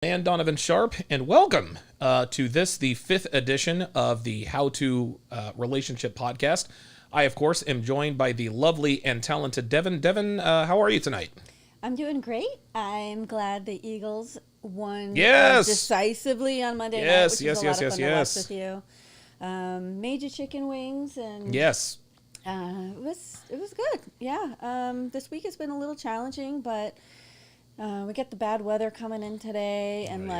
And Donovan Sharp, and welcome to this, the fifth edition of the How to Relationship Podcast. I, of course, am joined by the lovely and talented Devon. Devon, how are you tonight? I'm doing great. I'm glad the Eagles won Yes! decisively on Monday night, Yes, which yes, was a yes, lot yes, of fun to yes. watch with you. Made you chicken wings, and Yes. it was good. Yeah. This week has been a little challenging, but we get the bad weather coming in today, and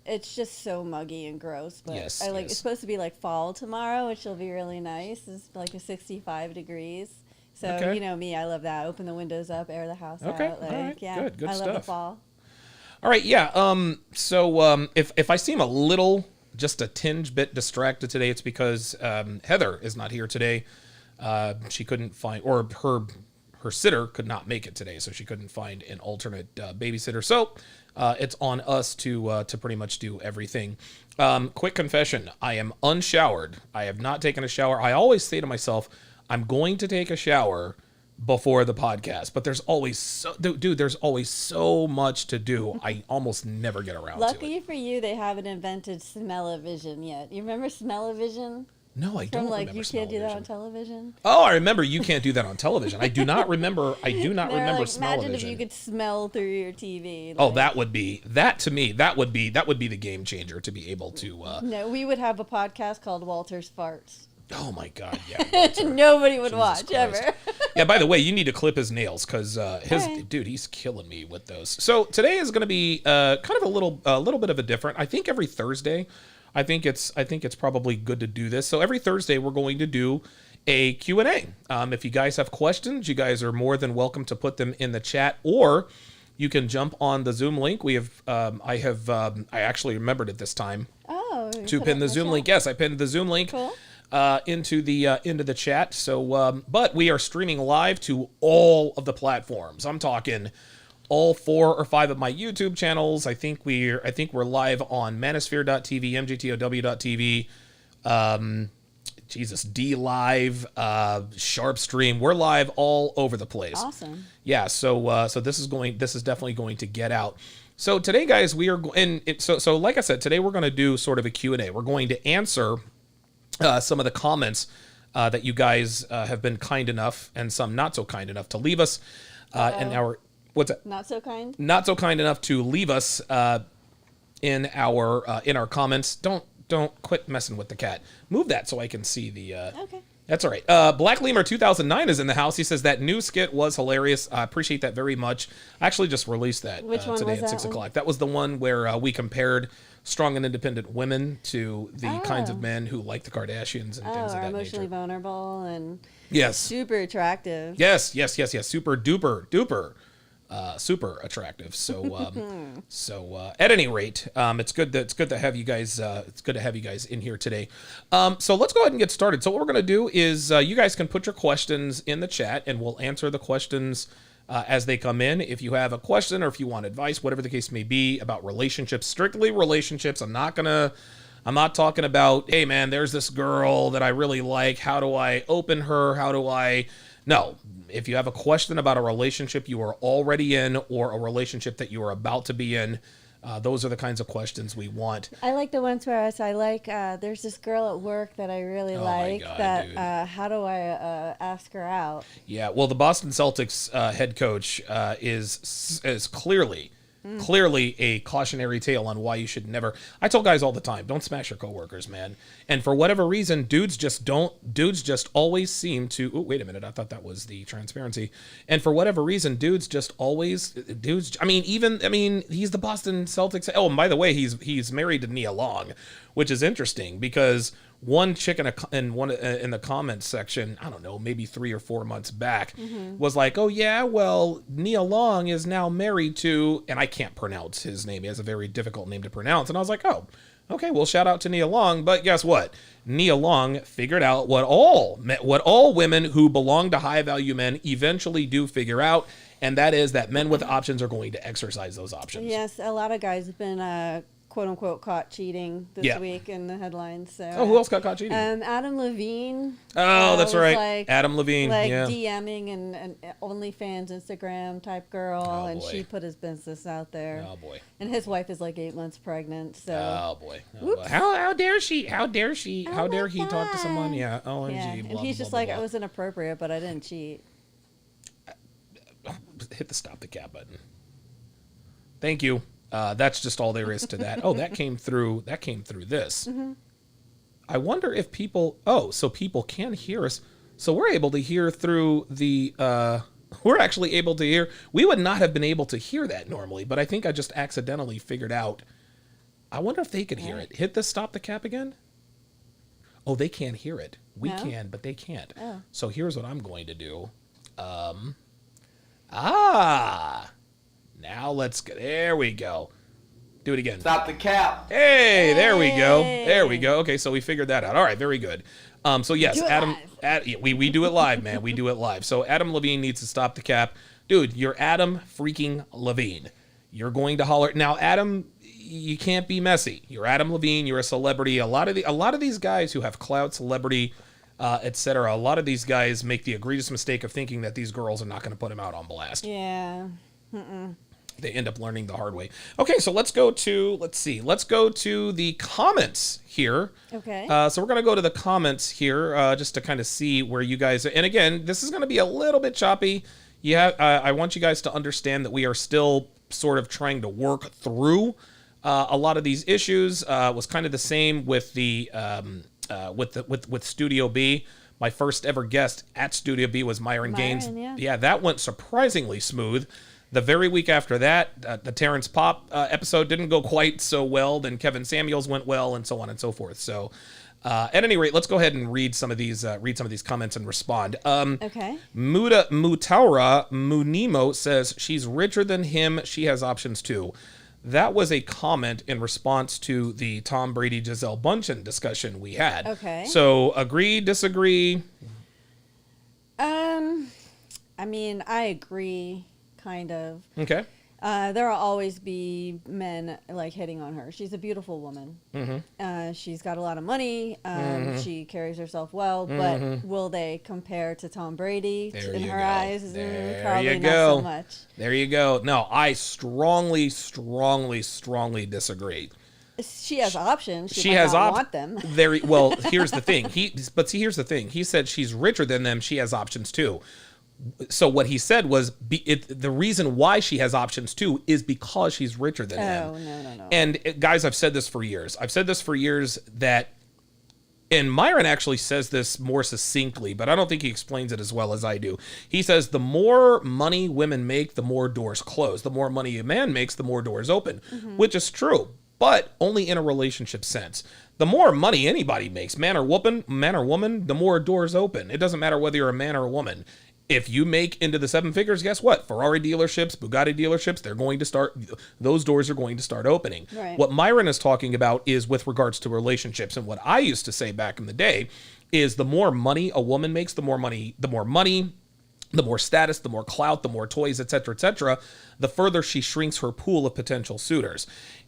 it's just so muggy and gross. But Yes, it's yes. supposed to be like fall tomorrow, which will be really nice. It's like a 65 degrees. So Okay. you know me, I love that. Open the windows up, air the house Okay, out. all right, Yeah, good I love the stuff. fall. All right, yeah. If I seem a little, just a tinge bit distracted today, it's because Heather is not here today. She couldn't find, or her sitter could not make it today, so she couldn't find an alternate babysitter. So it's on us to pretty much do everything. Quick confession: I am unshowered. I have not taken a shower. I always say to myself, I'm going to take a shower before the podcast, but there's always there's always so much to do. I almost never get around to it. Lucky for you, they haven't invented smell-o-vision yet. You remember smell-o-vision? No, I don't From remember. you can't do that on smell-o-vision. television. Oh, I remember you can't do that on television. I do not remember. I do not They're remember like, smell-o-vision. imagine if you could smell through your TV. Oh, like- that would be that would be the game changer, to be able to. No, we would have a podcast called Walter's Farts. Oh my God, yeah. Walter. Nobody would Jesus watch Christ. ever. Yeah. By the way, you need to clip his nails because Alright. dude, he's killing me with those. So today is going to be kind of a little bit of a different. I think every Thursday, I think it's probably good to do this. So every Thursday we're going to do a Q&A. If you guys have questions, you guys are more than welcome to put them in the chat, or you can jump on the Zoom link. We have I actually remembered it this time Oh. you to put pin it the in Zoom chat. link. Yes, I pinned the Zoom link. Cool. Into the chat. So, but we are streaming live to all of the platforms. I'm talking all 4 or 5 of my YouTube channels. I think we're live on Manosphere.tv, MGTOW.tv, D Live, Sharp Stream. We're live all over the place. Awesome. Yeah. So this is definitely going to get out. So today, guys, we are so like I said, today we're going to do sort of a Q&A. We're going to answer some of the comments that you guys have been kind enough, and some not so kind enough, to leave us in our what's that? Not so kind. Not so kind enough to leave us in our comments. Don't quit messing with the cat. Move that so I can see the. Okay. That's all right. Black Lemur 2009 is in the house. He says that new skit was hilarious. I appreciate that very much. I actually just released that Which one today was at that 6 one? o'clock. That was the one where we compared strong and independent women to the kinds of men who like the Kardashians and things of Are that emotionally nature. vulnerable and Yes. super attractive. Yes. Super duper. Super attractive. So, at any rate, it's good to have you guys. It's good to have you guys in here today. So let's go ahead and get started. So what we're gonna do is you guys can put your questions in the chat, and we'll answer the questions as they come in. If you have a question or if you want advice, whatever the case may be about relationships, strictly relationships. I'm not talking about, hey man, there's this girl that I really like. How do I open her? No. If you have a question about a relationship you are already in or a relationship that you are about to be in, those are the kinds of questions we want. I like the ones where I like, there's this girl at work that I really like. God, that dude. how do I ask her out? Yeah, well, the Boston Celtics head coach is clearly a cautionary tale on why you should never. I tell guys all the time, don't smash your coworkers, man. And for whatever reason, dudes just always seem to. Oh, wait a minute, I thought that was the transparency. And for whatever reason, dudes. I mean, he's the Boston Celtics. Oh, and by the way, he's married to Nia Long, which is interesting because one chick in the comments section, I don't know, maybe 3 or 4 months back, was like, oh yeah, well, Nia Long is now married to, and I can't pronounce his name. He has a very difficult name to pronounce. And I was like, oh, okay, well, shout out to Nia Long. But guess what? Nia Long figured out what all women who belong to high value men eventually do figure out. And that is that men with options are going to exercise those options. Yes, a lot of guys have been quote unquote caught cheating this week in the headlines. So who else got caught cheating? Adam Levine. Oh, that's right. Adam Levine. DMing an OnlyFans Instagram type girl, and she put his business out there. Oh boy. And his wife is like 8 months pregnant. So. Oh boy. How dare she? How dare she? How dare he talk to someone? Yeah. OMG. Yeah. And he's just like, I was inappropriate, but I didn't cheat. Hit the stop the cap button. Thank you. That's just all there is to that. Oh, that came through this. Mm-hmm. I wonder if people, so people can hear us. So we're able to hear through the, we're actually able to hear. We would not have been able to hear that normally, but I think I just accidentally figured out. I wonder if they could hear it. Hit the stop the cap again. Oh, they can't hear it. We can, but they can't. Oh. So here's what I'm going to do. Now let's go. There we go. Do it again. Stop the cap. Hey, there we go. There we go. Okay, so we figured that out. All right, very good. So yes, Adam, we do it live, man. We do it live. So Adam Levine needs to stop the cap. Dude, you're Adam freaking Levine. You're going to holler. Now, Adam, you can't be messy. You're Adam Levine. You're a celebrity. A lot of these guys who have clout, celebrity, etc. A lot of these guys make the egregious mistake of thinking that these girls are not going to put them out on blast. Yeah. They end up learning the hard way. Okay, so let's go to the comments here. Okay. So we're going to go to the comments here just to kind of see where you guys, and again, this is going to be a little bit choppy. I want you guys to understand that we are still sort of trying to work through a lot of these issues. Was kind of the same with the with Studio B. My first ever guest at Studio B was Myron Gaines. Yeah, that went surprisingly smooth. The very week after that, the Terrence Pop episode didn't go quite so well. Then Kevin Samuels went well, and so on and so forth. So, at any rate, let's go ahead and read some of these comments and respond. Okay. Mutaura Munimo says she's richer than him. She has options too. That was a comment in response to the Tom Brady Gisele Bündchen discussion we had. Okay. So, agree, disagree? I mean, I agree. Kind of. Okay. There will always be men like hitting on her. She's a beautiful woman. Mm-hmm. She's got a lot of money. She carries herself well, but will they compare to Tom Brady in her eyes? Probably not so much. There you go. No, I strongly disagree. She has options. She has want them. Well, here's the thing. Here's the thing. He said she's richer than them. She has options too. So what he said was the reason why she has options too is because she's richer than him. No. And guys, I've said this for years. That, and Myron actually says this more succinctly, but I don't think he explains it as well as I do. He says the more money women make, the more doors close. The more money a man makes, the more doors open, which is true, but only in a relationship sense. The more money anybody makes, man or woman, the more doors open. It doesn't matter whether you're a man or a woman. If you make into the seven figures, guess what? Ferrari dealerships, Bugatti dealerships, those doors are going to start opening. Right. What Myron is talking about is with regards to relationships. And what I used to say back in the day is the more money a woman makes, the more status, the more clout, the more toys, etc., the further she shrinks her pool of potential suitors.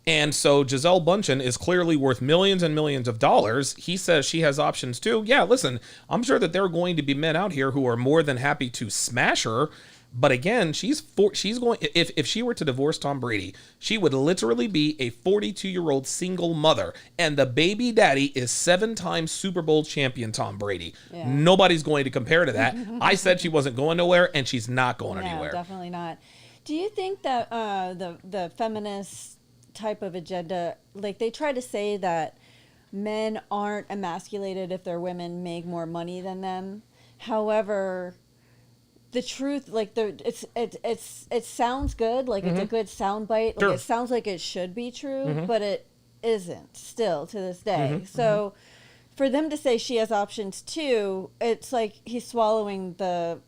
And so Gisele Bündchen is clearly worth millions and millions of dollars. He says she has options too. Yeah, listen, I'm sure that there are going to be men out here who are more than happy to smash her. But again, she's going. If she were to divorce Tom Brady, she would literally be a 42-year-old single mother, and the baby daddy is 7-time Super Bowl champion Tom Brady. Yeah. Nobody's going to compare to that. I said she wasn't going nowhere, and she's not going anywhere. No, definitely not. Do you think that the feminist type of agenda, like they try to say that men aren't emasculated if their women make more money than them? However, the truth, like it sounds good, like it's a good soundbite, like it sounds like it should be true, but it isn't still to this day. So for them to say she has options too, it's like he's swallowing the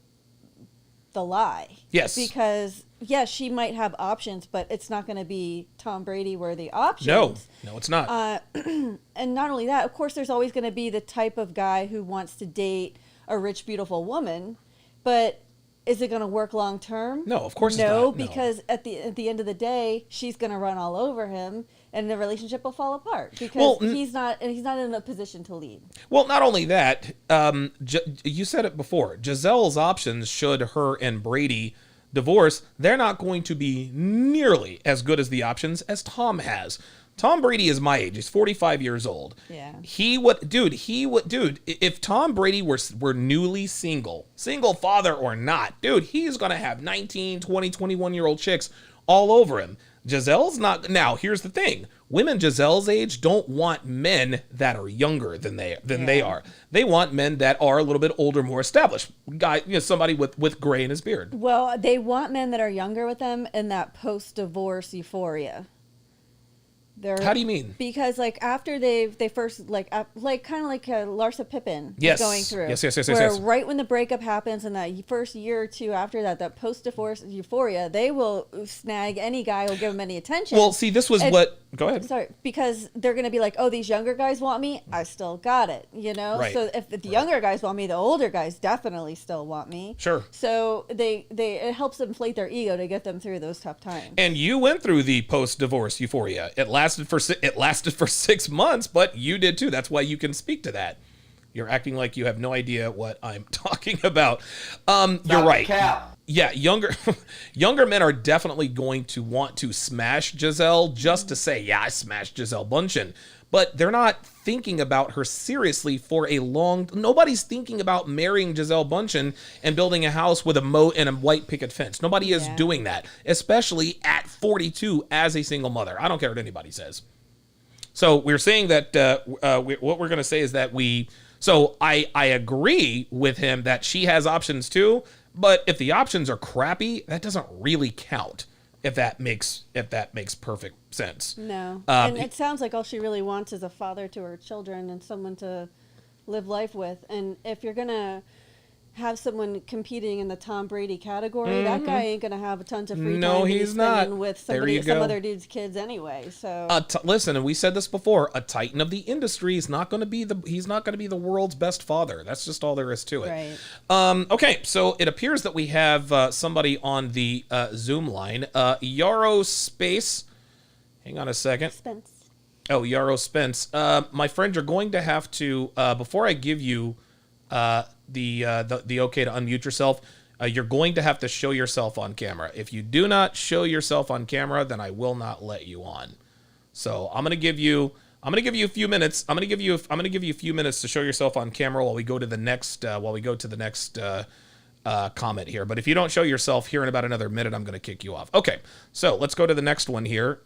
lie. Yes. Because yes, she might have options, but it's not going to be Tom Brady worthy options. No, it's not. And not only that, of course, there's always going to be the type of guy who wants to date a rich, beautiful woman, but is it going to work long term? No, of course no, it's not. because at the end of the day, she's going to run all over him, and the relationship will fall apart because he's not in a position to lead. Well, not only that, you said it before. Giselle's options, should her and Brady divorce, they're not going to be nearly as good as the options as Tom has. Tom Brady is my age. He's 45 years old. Yeah. Dude, if Tom Brady were newly single father or not, dude, he's going to have 19, 20, 21-year-old chicks all over him. Giselle's not. Now, here's the thing. Women Giselle's age don't want men that are younger than they are. They want men that are a little bit older, more established. Somebody with gray in his beard. Well, they want men that are younger with them in that post-divorce euphoria. How do you mean? Because after they first kind of like Larsa Pippen is going through. Yes. Where right when the breakup happens in that first year or two after that post-divorce euphoria, they will snag any guy who'll give them any attention. Well, see, this was go ahead. Sorry, because they're going to be like, oh, these younger guys want me, I still got it, Right. So if the younger guys want me, the older guys definitely still want me. Sure. So it helps inflate their ego to get them through those tough times. And you went through the post-divorce euphoria. It lasted for 6 months, but you did too. That's why you can speak to that. You're acting like you have no idea what I'm talking about. You're right. Cap. Yeah, younger men are definitely going to want to smash Giselle just to say, yeah, I smashed Giselle Bundchen. But they're not thinking about her seriously for a long... Nobody's thinking about marrying Giselle Bundchen and building a house with a moat and a white picket fence. Nobody is doing that, especially at 42 as a single mother. I don't care what anybody says. So we're saying that what we're going to say is that So I agree with him that she has options too, but if the options are crappy, that doesn't really count. If that makes perfect sense. No, and it sounds like all she really wants is a father to her children and someone to live life with. And if you're gonna have someone competing in the Tom Brady category, that guy ain't gonna have a tons of free time to be spending with some other dude's kids anyway. So listen, and we said this before: a titan of the industry is not going to be he's not going to be the world's best father. That's just all there is to it. Right. Okay, so it appears that we have somebody on the Zoom line. Yarrow Space. Hang on a second. Spence. Oh, Yarrow Spence. My friend, you're going to have to before I give you the okay to unmute yourself, you're going to have to show yourself on camera. If you do not show yourself on camera, then I will not let you on. So I'm gonna give you a few minutes. I'm gonna give you a few minutes to show yourself on camera while we go to the next comment here. But if you don't show yourself here in about another minute, I'm gonna kick you off. Okay, so let's go to the next one here.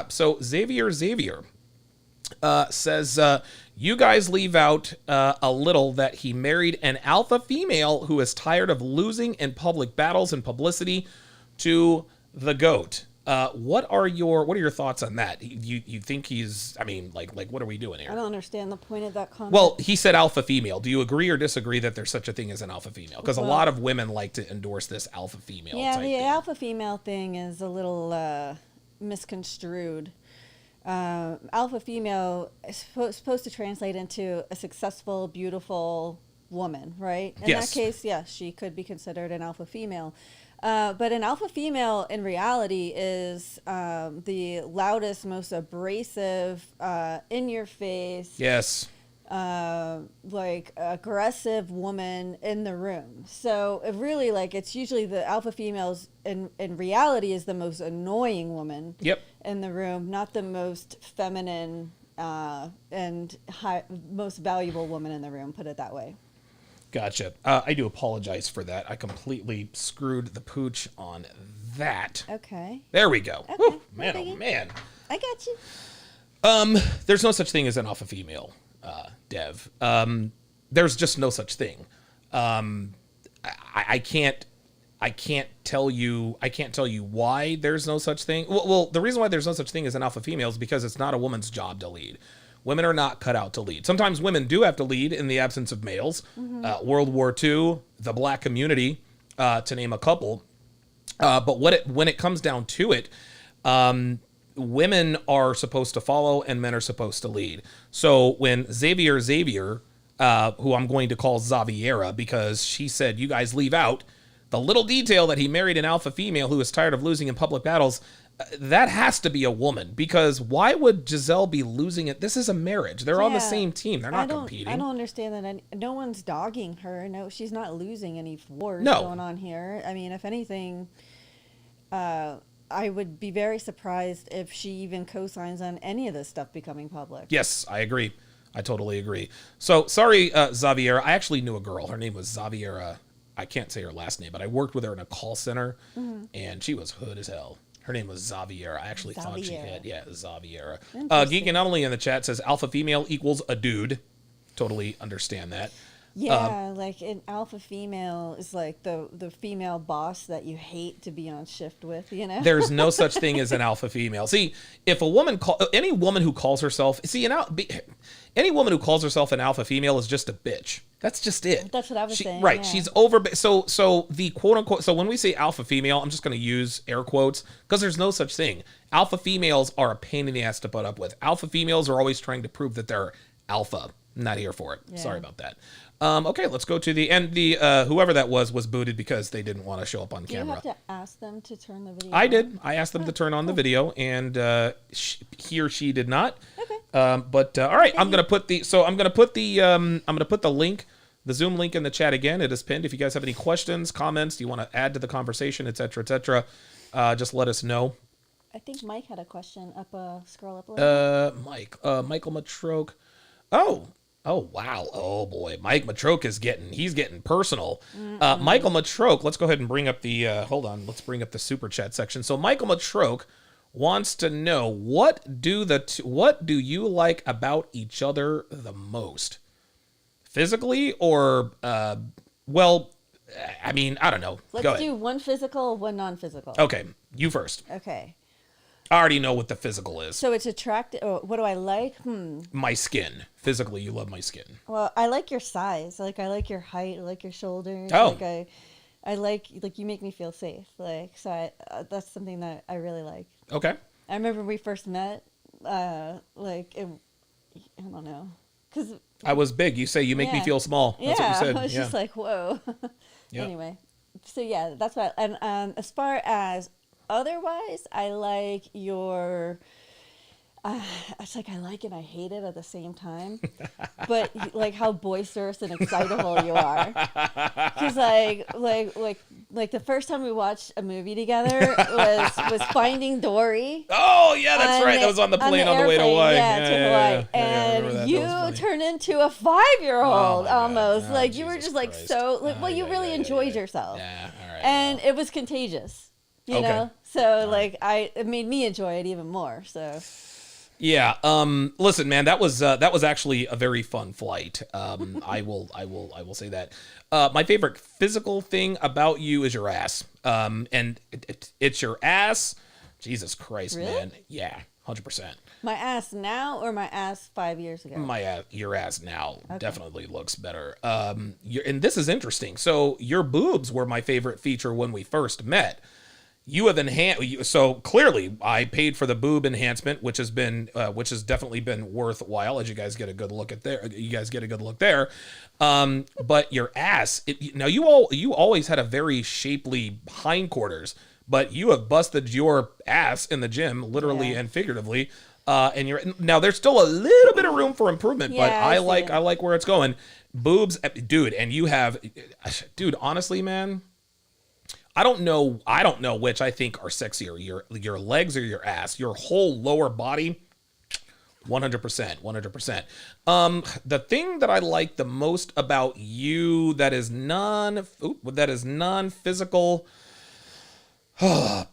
So Xavier says, you guys leave out a little that he married an alpha female who is tired of losing in public battles and publicity to the GOAT. What are your thoughts on that? You think he's, what are we doing here? I don't understand the point of that comment. Well, he said alpha female. Do you agree or disagree that there's such a thing as an alpha female? Because a lot of women like to endorse this alpha female type the thing. alpha female thing is a little misconstrued. Alpha female is supposed to translate into a successful, beautiful woman, right? In that case, yes, she could be considered an alpha female. But an alpha female in reality is the loudest, most abrasive, in your face. Yes. Aggressive woman in the room. So it really it's usually the alpha females in reality is the most annoying woman in the room, not the most feminine and most valuable woman in the room, put it that way. Gotcha. I do apologize for that. I completely screwed the pooch on that. Okay. There we go. Okay. Whew, man, oh man. I got you. There's no such thing as an alpha female. Dev. There's just no such thing. I can't tell you why there's no such thing. Well, the reason why there's no such thing as an alpha female is because it's not a woman's job to lead. Women are not cut out to lead. Sometimes women do have to lead in the absence of males. Mm-hmm. World War II, the black community, to name a couple. But when it comes down to it, women are supposed to follow and men are supposed to lead. So when Xavier, who I'm going to call Xaviera because she said, you guys leave out The little detail that he married an alpha female who is tired of losing in public battles, that has to be a woman, because why would Giselle be losing it? This is a marriage. They're on the same team. They're not competing. I don't understand that. No one's dogging her. No, she's not losing any wars No. going on here. I mean, if anything, I would be very surprised if she even co-signs on any of this stuff becoming public. Yes, I agree. I totally agree. So, sorry, Xaviera. I actually knew a girl. Her name was Xaviera. I can't say her last name, but I worked with her in a call center, and she was hood as hell. Her name was Xaviera. I actually thought she had, Xaviera. Geeky not only in the chat says alpha female equals a dude. Totally understand that. Yeah, like an alpha female is like the female boss that you hate to be on shift with, you know? There's no such thing as an alpha female. See, if a woman any woman who calls herself, any woman who calls herself an alpha female is just a bitch. That's just it. That's what I was saying. Right. Yeah. She's over. So the quote unquote. So when we say alpha female, I'm just going to use air quotes because there's no such thing. Alpha females are a pain in the ass to put up with. Alpha females are always trying to prove that they're alpha. I'm not here for it. Yeah. Sorry about that. Okay, let's go to the end. The whoever that was booted because they didn't want to show up on camera. You have to ask them to turn the video. I did. I asked them to turn on the video, and he or she did not. Okay. But all right, I'm gonna put the link, the Zoom link in the chat again. It is pinned. If you guys have any questions, comments, you want to add to the conversation, etc., just let us know. I think Mike had a question. Scroll up a little. Michael Matroke. Oh wow! Oh boy, Mike Matroke is getting personal. Michael Matroke, let's go ahead and bring up the let's bring up the super chat section. So Michael Matroke wants to know what do you like about each other the most, physically or well, I mean I don't know. Let's do one physical, one non-physical. Okay, you first. Okay. I already know what the physical is. So it's attractive. What do I like? My skin. Physically, you love my skin. Well, I like your size. I like your height. I like your shoulders. Oh. I like you make me feel safe. So that's something that I really like. Okay. I remember when we first met. I don't know, because I was big. You say you make me feel small. That's what you said. I was just like, whoa. Yeah. Anyway, so yeah, that's what. And as far as otherwise, I like your. It's like I like and I hate it at the same time, but like how boisterous and excitable you are. Because like the first time we watched a movie together was Finding Dory. Oh yeah, that's right. That was on the plane on the way to Hawaii. Yeah, to Hawaii, and you turned into a 5-year-old almost. Oh, like you were just like so. Well, you really enjoyed yourself. Yeah, all right. And it was contagious. You know, so it made me enjoy it even more. So. Yeah. Listen, man, that was actually a very fun flight. I will say that. My favorite physical thing about you is your ass. And it's your ass. Jesus Christ, really? Man. Yeah. 100%. My ass now or my ass 5 years ago? Your ass now definitely looks better. And this is interesting. So your boobs were my favorite feature when we first met. You have enhanced, so clearly I paid for the boob enhancement, which has definitely been worthwhile as you guys get a good look at there. You guys get a good look there. But your ass, now you always had a very shapely hindquarters, but you have busted your ass in the gym, literally and figuratively. And now there's still a little bit of room for improvement, but I like where it's going. Boobs, dude, and you have, honestly, man. I don't know which I think are sexier, your legs or your ass. Your whole lower body, 100%. The thing that I like the most about you that is non-physical, I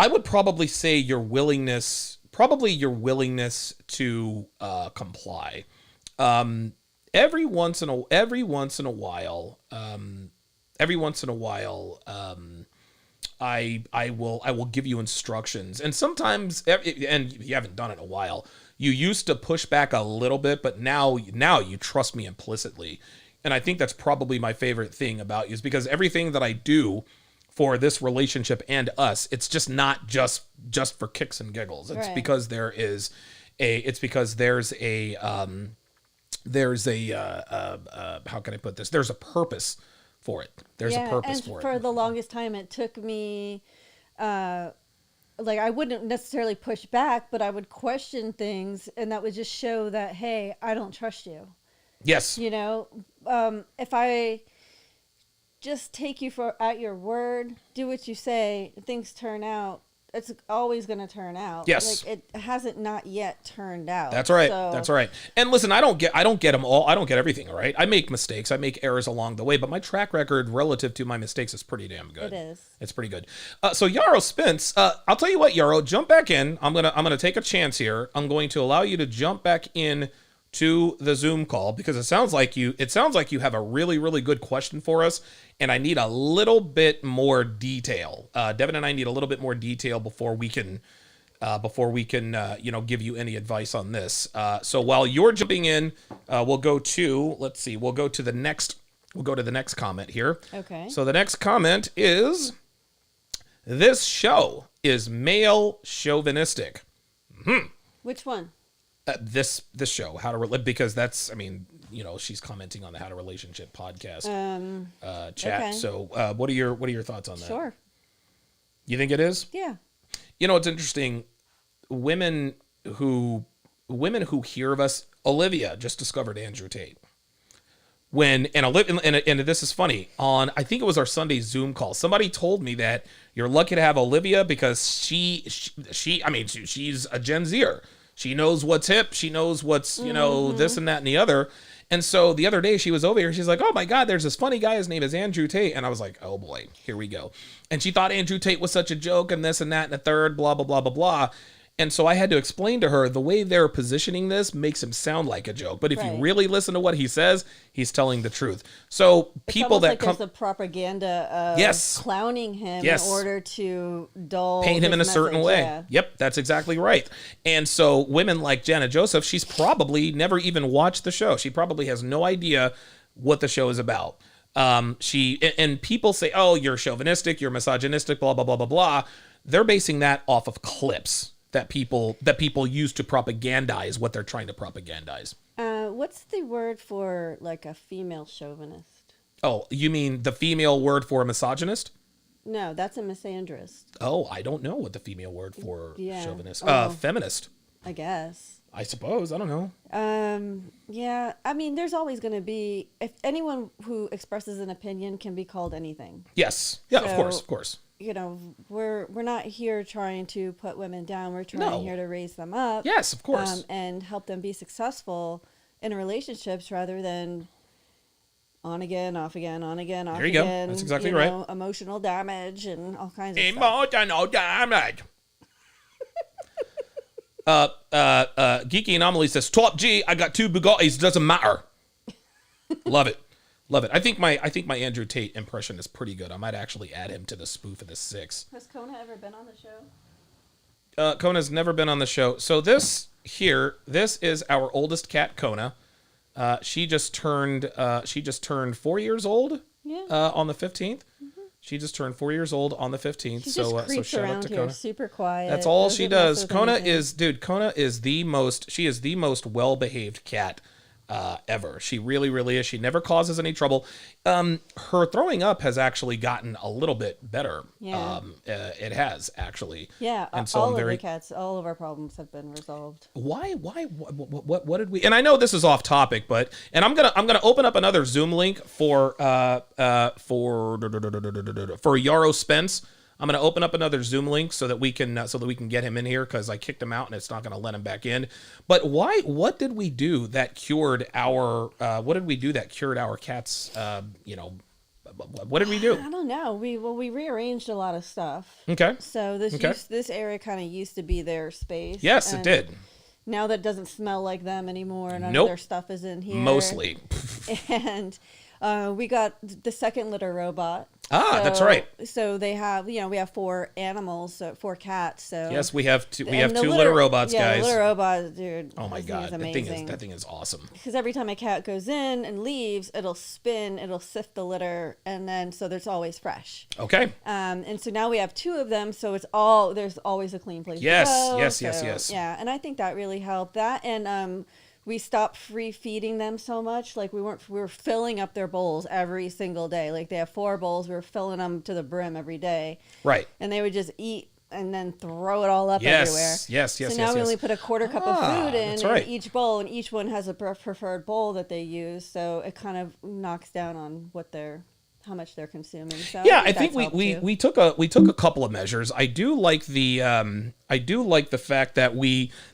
would probably say your willingness to comply. Every once in a while, I will give you instructions, and sometimes, and you haven't done it in a while. You used to push back a little bit, but now you trust me implicitly, and I think that's probably my favorite thing about you is because everything that I do for this relationship and us, it's just not just for kicks and giggles. It's because there's a how can I put this? There's a purpose for it. There's a purpose and for for it. the longest time, it took me, like I wouldn't necessarily push back, but I would question things, and that would just show that, hey, I don't trust you. Yes. You know, if I just take you at your word, do what you say, things turn out. It's always going to turn out. Yes. Like it hasn't not yet turned out. That's right. So, That's right. And listen, I don't get them all. I don't get everything right. I make mistakes. I make errors along the way, but my track record relative to my mistakes is pretty damn good. It is. It's pretty good. So Yarrow Spence, I'll tell you what, Yarrow, jump back in. I'm gonna take a chance here. I'm going to allow you to jump back in to the Zoom call because it sounds like you have a really, really good question for us, and I need a little bit more detail. Devin and I need a little bit more detail before we can give you any advice on this. So while you're jumping in, we'll go to the next comment here. Okay. So the next comment is, this show is male chauvinistic. Which one? This show, because that's, she's commenting on the How to Relationship podcast chat. Okay. So what are your thoughts on that? Sure. You think it is? Yeah. It's interesting. Women who hear of us, Olivia just discovered Andrew Tate. And this is funny, on, I think it was our Sunday Zoom call, somebody told me that you're lucky to have Olivia because she's a Gen Zer. She knows what's hip. She knows what's, this and that and the other. And so the other day she was over here. She's like, oh my God, there's this funny guy. His name is Andrew Tate. And I was like, oh boy, here we go. And she thought Andrew Tate was such a joke and this and that and the third, blah, blah, blah, blah, blah. And so I had to explain to her the way they're positioning this makes him sound like a joke. But if you really listen to what he says, he's telling the truth. So people that there's a propaganda of clowning him in order to paint him in a certain way. Yeah. Yep, that's exactly right. And so women like Jana Joseph, she's probably never even watched the show. She probably has no idea what the show is about. And people say, oh, you're chauvinistic, you're misogynistic, blah, blah, blah, blah, blah. They're basing that off of clips that people use to propagandize what they're trying to propagandize. What's the word for like a female chauvinist? Oh, you mean the female word for a misogynist? No, that's a misandrist. Oh, I don't know what the female word for chauvinist. Feminist. I guess. I suppose. I don't know. Yeah. I mean, there's always going to be, if anyone who expresses an opinion can be called anything. Yes. Yeah, So, of course. We're not here trying to put women down. We're trying here to raise them up. Yes, of course. And help them be successful in relationships rather than on again, off again, on again, off again. There you go. That's exactly right. Emotional damage and all kinds of stuff. Emotional damage. Geeky Anomaly says, Top G, I got 2 Bugattis, doesn't matter. Love it. Love it. I think my Andrew Tate impression is pretty good. I might actually add him to the spoof of the 6. Has Kona ever been on the show? Kona's never been on the show. So this is our oldest cat, Kona. She just turned 4 years old. Yeah. On the 15th. Mm-hmm. She just turned 4 years old on the 15th. She just creeps shout around out to here, Kona. super quiet. That's all she does. Kona anything. is the most well-behaved cat ever. She really, really is. She never causes any trouble. Her throwing up has actually gotten a little bit better. Yeah. It has actually. Yeah. And so all of the cats, all of our problems have been resolved. Why? What did we? And I know this is off topic, but I'm gonna open up another Zoom link for Yarrow Spence. I'm going to open up another Zoom link so that we can get him in here because I kicked him out and it's not going to let him back in. But what did we do that cured our cats? What did we do? I don't know. We rearranged a lot of stuff. Okay. So this area kind of used to be their space. Yes, it did. Now that doesn't smell like them anymore. None of their stuff is in here. Mostly. And we got the second litter robot. That's right. So they have, we have 4 animals, 4 cats. So yes, we have two litter robots, guys. Yeah, litter robots, dude. Oh my God, that thing is awesome. Because every time a cat goes in and leaves, it'll spin, it'll sift the litter, and then so there's always fresh. Okay. And so now we have 2 of them, so there's always a clean place. Yes, to go. yes. Yeah, and I think that really helped. That and we stopped free feeding them so much. Like we were filling up their bowls every single day. Like they have 4 bowls. We were filling them to the brim every day. Right. And they would just eat and then throw it all up Yes, everywhere. yes, So now we only put a quarter cup of food in each bowl, and each one has a preferred bowl that they use. So it kind of knocks down on how much they're consuming. So yeah, I think we took a couple of measures. I do like the fact that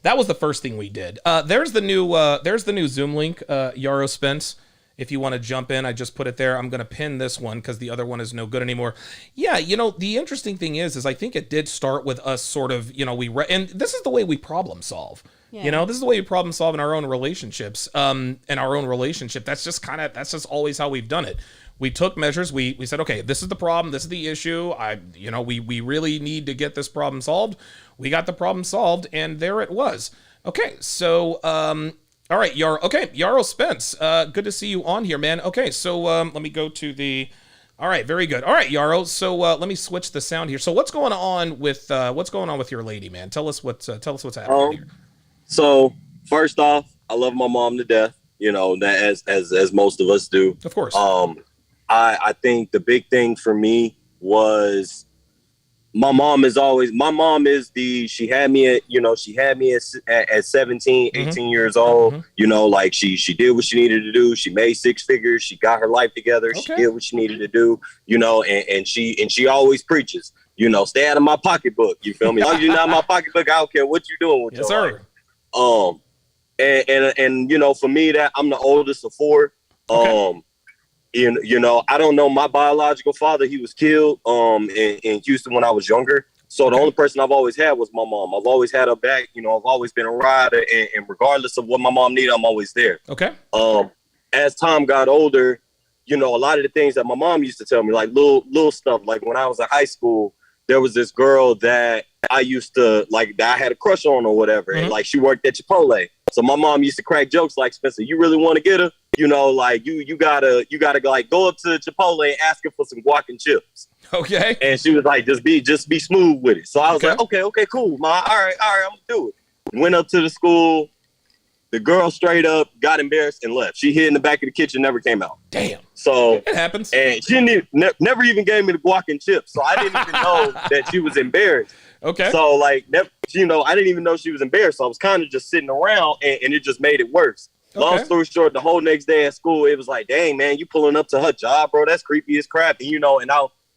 that was the first thing we did. There's the new Zoom link, Yarrow Spence. If you want to jump in, I just put it there. I'm going to pin this one because the other one is no good anymore. Yeah, the interesting thing is I think it did start with us sort of, and this is the way we problem solve. Yeah. This is the way we problem solve in our own relationships, in our own relationship. That's just always how we've done it. We took measures. We said, okay, this is the problem. This is the issue. We really need to get this problem solved. We got the problem solved, and there it was. Okay, so, all right, Yarrow Spence, good to see you on here, man. Okay, so let me go to all right, very good. All right, Yarrow, so let me switch the sound here. So what's going on with your lady, man? Tell us what's happening here. So first off, I love my mom to death. That as most of us do. Of course. I think the big thing for me was my mom is she had me at 17, 18 years old, like she did what she needed to do. She made 6 figures. She got her life together. Okay. She did what she needed to do, and she always preaches, stay out of my pocketbook. You feel me? As long as you're not in my pocketbook, I don't care what you're doing with your life. And for me, that I'm the oldest of 4. Okay. I don't know my biological father. He was killed in Houston when I was younger. So the only person I've always had was my mom. I've always had her back. I've always been a rider, and regardless of what my mom needed, I'm always there. Okay. As Tom got older, a lot of the things that my mom used to tell me, like little stuff, like when I was in high school, there was this girl that I used to that I had a crush on or whatever, and she worked at Chipotle. So my mom used to crack jokes like, Spencer, you really want to get her? You gotta go up to Chipotle and ask her for some guac and chips. Okay. And she was like, just be smooth with it. So I was like, okay, cool, Ma. All right, I'm gonna do it. Went up to the school. The girl straight up got embarrassed and left. She hid in the back of the kitchen, never came out. Damn. So it happens. And she never even gave me the guac and chips. So I didn't even know that she was embarrassed. Okay. So I didn't even know she was embarrassed. So I was kind of just sitting around, and it just made it worse. Okay. Long story short, the whole next day at school, it was like, dang, man, you pulling up to her job, bro. That's creepy as crap. And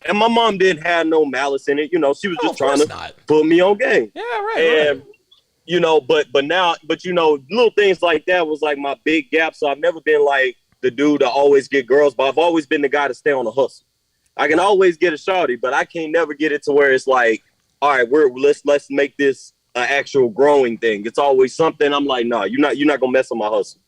and my mom didn't have no malice in it. She was just trying to put me on game. Yeah, right. And but little things like that was like my big gap. So I've never been like the dude to always get girls, but I've always been the guy to stay on the hustle. I can always get a shawty, but I can't never get it to where it's like, all right, let's make this an actual growing thing. It's always something. I'm like, no, you're not gonna mess with my hustle.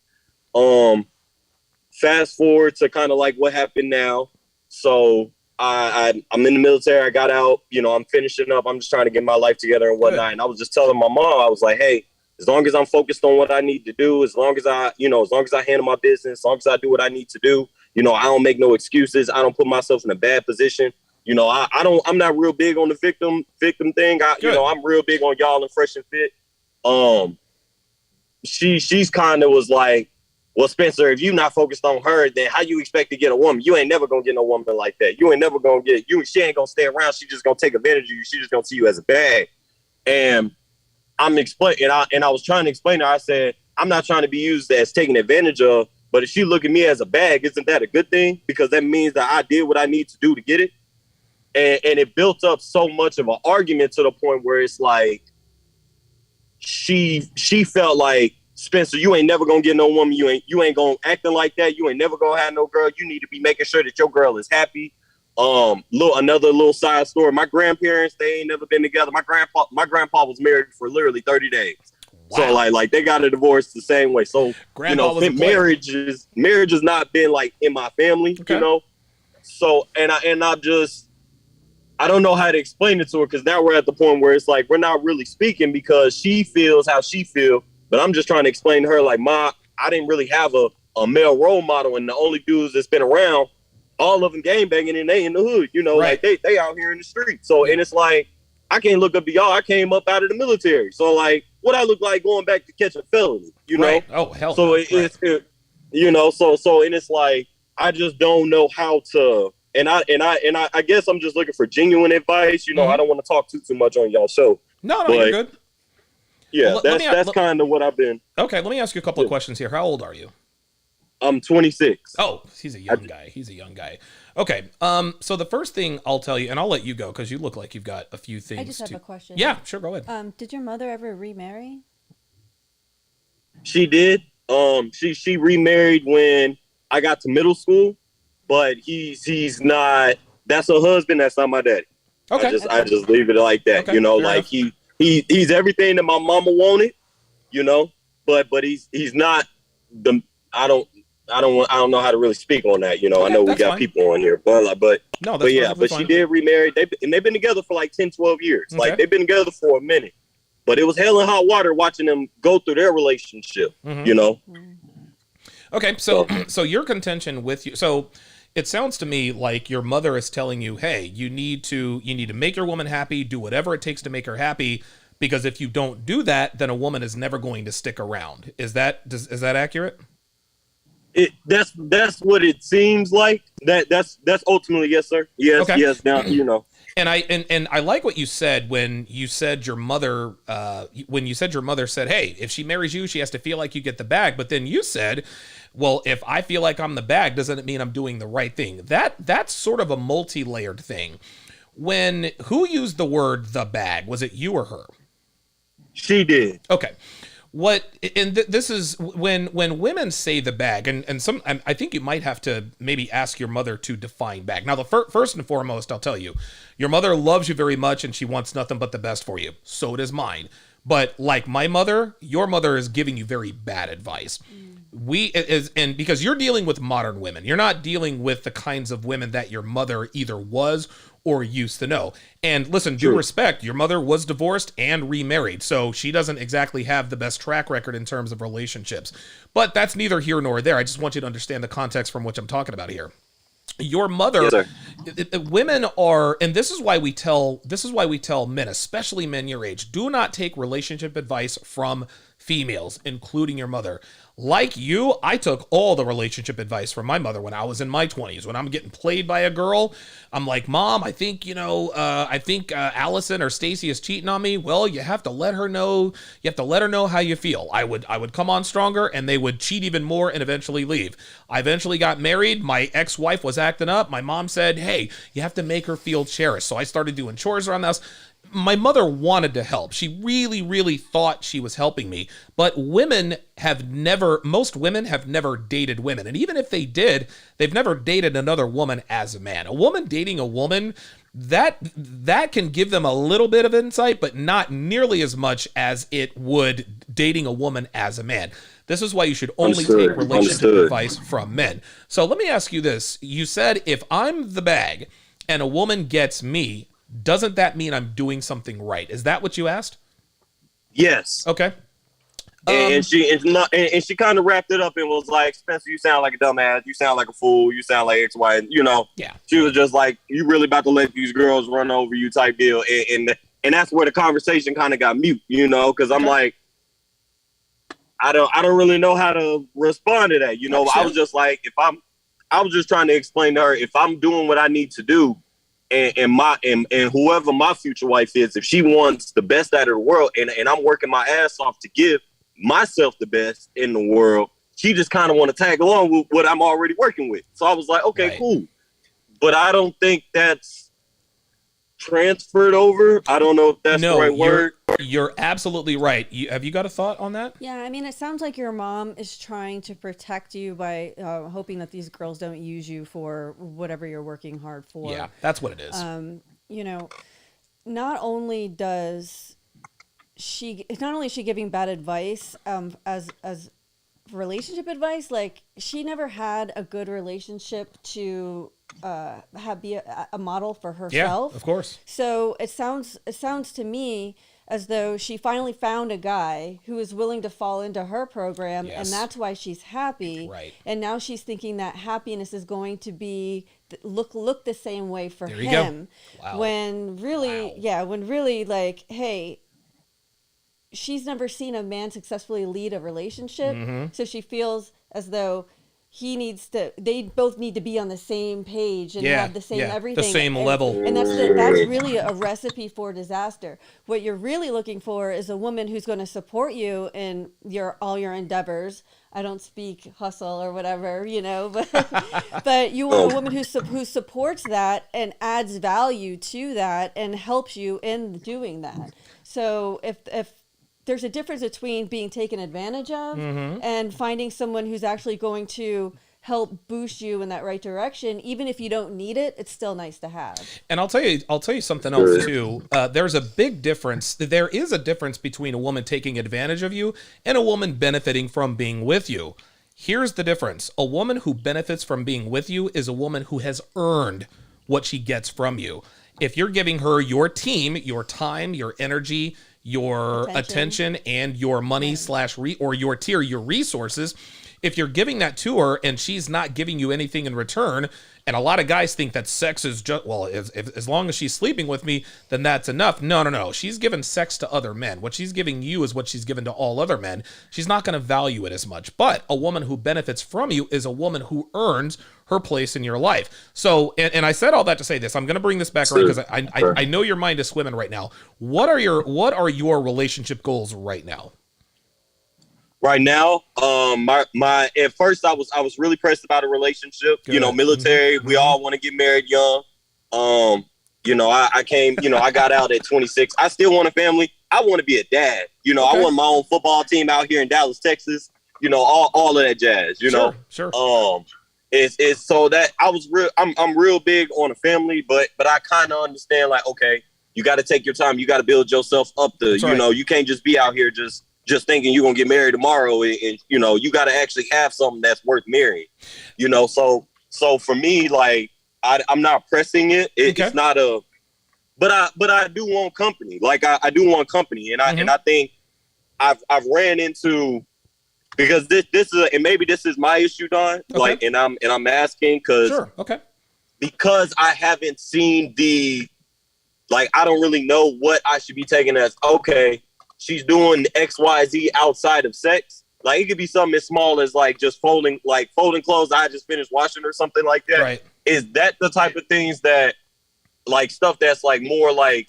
Fast forward to kind of like what happened now. So I'm in the military. I got out, I'm finishing up. I'm just trying to get my life together and whatnot. Good. And I was just telling my mom, I was like, hey, as long as I'm focused on what I need to do, as long as I handle my business, as long as I do what I need to do, I don't make no excuses. I don't put myself in a bad position. I'm not real big on the victim thing. I'm real big on y'all and Fresh and Fit. She's kind of was like, well, Spencer, if you not focused on her, then how you expect to get a woman? You ain't never gonna get no woman like that. You ain't never gonna get you. She ain't gonna stay around. She just gonna take advantage of you. She just gonna see you as a bag. And I'm explaining, and I was trying to explain to her. I said, I'm not trying to be used as taken advantage of, but if she look at me as a bag, isn't that a good thing? Because that means that I did what I need to do to get it. And it built up so much of an argument to the point where it's like she felt like, Spencer, you ain't never gonna get no woman. You ain't gonna acting like that. You ain't never gonna have no girl. You need to be making sure that your girl is happy. Another little side story. My grandparents, they ain't never been together. My grandpa was married for literally 30 days. Wow. So like they got a divorce the same way. So marriage has not been like in my family. Okay. So I don't know how to explain it to her, because now we're at the point where it's like we're not really speaking because she feels how she feels. But I'm just trying to explain to her, like, Ma, I didn't really have a male role model, and the only dudes that's been around, all of them gang banging, and they in the hood, right. Like they out here in the street. So, and it's like, I can't look up to y'all. I came up out of the military. So like what I look like going back to catch a felony, you know? Right. Oh, hell So no. it's, you know, and it's like, I just don't know how to, and I guess I'm just looking for genuine advice. You know, I don't want to talk too much on y'all show. No, you're good. Yeah, well, that's kind of what I've been. Okay, let me ask you a couple of questions here. How old are you? I'm 26. Oh, he's a young guy. He's a young guy. Okay. So the first thing I'll tell you, and I'll let you go because you look like you've got a few things. I just have a question. Yeah, sure. Go ahead. Did your mother ever remarry? She did. She remarried when I got to middle school, but he's not. That's her husband. That's not my daddy. Okay. I just leave it like that. Okay, you know, like enough. He's everything that my mama wanted. You know, but he's not the. I don't know how to really speak on that. You know, okay, I know we got fine. People on here, but yeah, but fine. She did remarry. They've been together for like 10, 12 years. Okay. Like they've been together for a minute, but it was hell and hot water watching them go through their relationship. You know. Okay, so your contention with you. So it sounds to me like your mother is telling you, hey, you need to make your woman happy, do whatever it takes to make her happy, because if you don't do that, then a woman is never going to stick around. Is that accurate? That's what it seems like. That's ultimately yes, sir. Yes, okay. Yes. Now you know. And I like what you said when you said your mother said, hey, if she marries you, she has to feel like you get the bag. But then you said, well, if I feel like I'm the bag, doesn't it mean I'm doing the right thing? That's sort of a multi-layered thing. Who used the word the bag? Was it you or her? She did. Okay. This is when women say the bag, and some, I think you might have to maybe ask your mother to define bag. Now, the first and foremost, I'll tell you, your mother loves you very much and she wants nothing but the best for you. So does mine. But like my mother, your mother is giving you very bad advice. And because you're dealing with modern women, you're not dealing with the kinds of women that your mother either was or used to know. And listen, due respect, your mother was divorced and remarried, so she doesn't exactly have the best track record in terms of relationships. But that's neither here nor there. I just want you to understand the context from which I'm talking about here. Your mother, women are, and this is why we tell men, especially men your age, do not take relationship advice from females, including your mother. Like you, I took all the relationship advice from my mother when I was in my 20s. When I'm getting played by a girl, I'm like, Mom, I think Allison or Stacy is cheating on me. Well, you have to let her know. You have to let her know how you feel. I would come on stronger, and they would cheat even more and eventually leave. I eventually got married. My ex-wife was acting up. My mom said, hey, you have to make her feel cherished. So I started doing chores around the house. My mother wanted to help. She really, really thought she was helping me. But most women have never dated women. And even if they did, they've never dated another woman as a man. A woman dating a woman, that can give them a little bit of insight, but not nearly as much as it would dating a woman as a man. This is why you should only take relationship advice from men. So let me ask you this. You said, if I'm the bag and a woman gets me, doesn't that mean I'm doing something right? Is that what you asked? Yes. Okay. And she kind of wrapped it up and was like, Spencer, you sound like a dumbass. You sound like a fool. You sound like X, Y. You know. Yeah. She was just like, you really about to let these girls run over you type deal. And that's where the conversation kind of got mute, you know, because I'm like, I don't really know how to respond to that. You know, I was just like, I was just trying to explain to her, if I'm doing what I need to do, and whoever my future wife is, if she wants the best out of the world, and I'm working my ass off to give myself the best in the world, she just kind of want to tag along with what I'm already working with. So I was like, okay, cool. But I don't think that's transferred over. I don't know if that's the right word. You're absolutely right. Have you got a thought on that? Yeah, I mean, it sounds like your mom is trying to protect you by hoping that these girls don't use you for whatever you're working hard for. Yeah, that's what it is. You know, not only is she giving bad advice as relationship advice, like she never had a good relationship to be a model for herself. Yeah, of course. So it sounds to me as though she finally found a guy who is willing to fall into her program, and that's why she's happy. Right. And now she's thinking that happiness is going to be look the same way for there you him. Go. Wow. When really, like, hey, she's never seen a man successfully lead a relationship. So she feels as though they both need to be on the same page and have the same everything. The same level. And that's really a recipe for disaster. What you're really looking for is a woman who's going to support you in all your endeavors. I don't speak hustle or whatever, but you want a woman who supports that and adds value to that and helps you in doing that. So if there's a difference between being taken advantage of and finding someone who's actually going to help boost you in that right direction. Even if you don't need it, it's still nice to have. And I'll tell you something else too. There's a big difference. There is a difference between a woman taking advantage of you and a woman benefiting from being with you. Here's the difference. A woman who benefits from being with you is a woman who has earned what she gets from you. If you're giving her your team, your time, your energy, your attention and your money or your resources, if you're giving that to her and she's not giving you anything in return, and a lot of guys think that sex is just, as long as she's sleeping with me, then that's enough. No. She's given sex to other men. What she's giving you is what she's given to all other men. She's not going to value it as much. But a woman who benefits from you is a woman who earns her place in your life. So, and I said all that to say this. I'm going to bring this back around because I know your mind is swimming right now. What are your relationship goals right now? Right now, my at first I was really pressed about a relationship. Good. Military. We all want to get married young. I came. I got out at 26. I still want a family. I want to be a dad. I want my own football team out here in Dallas, Texas. All of that jazz. Sure. It's so that I was real. I'm real big on a family, but I kind of understand like, okay, you got to take your time. You got to build yourself up. You can't just be out here just thinking you're going to get married tomorrow. And you got to actually have something that's worth marrying, so for me, like, I'm not pressing it. It's not but I do want company. Like I do want company. And I think I've ran into, because this is, and maybe this is my issue, Don, like, and I'm asking because I haven't seen I don't really know what I should be taking as, okay, she's doing XYZ outside of sex. Like, it could be something as small as like just folding clothes I just finished washing or something like that. Right. Is that the type of things that, like, stuff that's like more like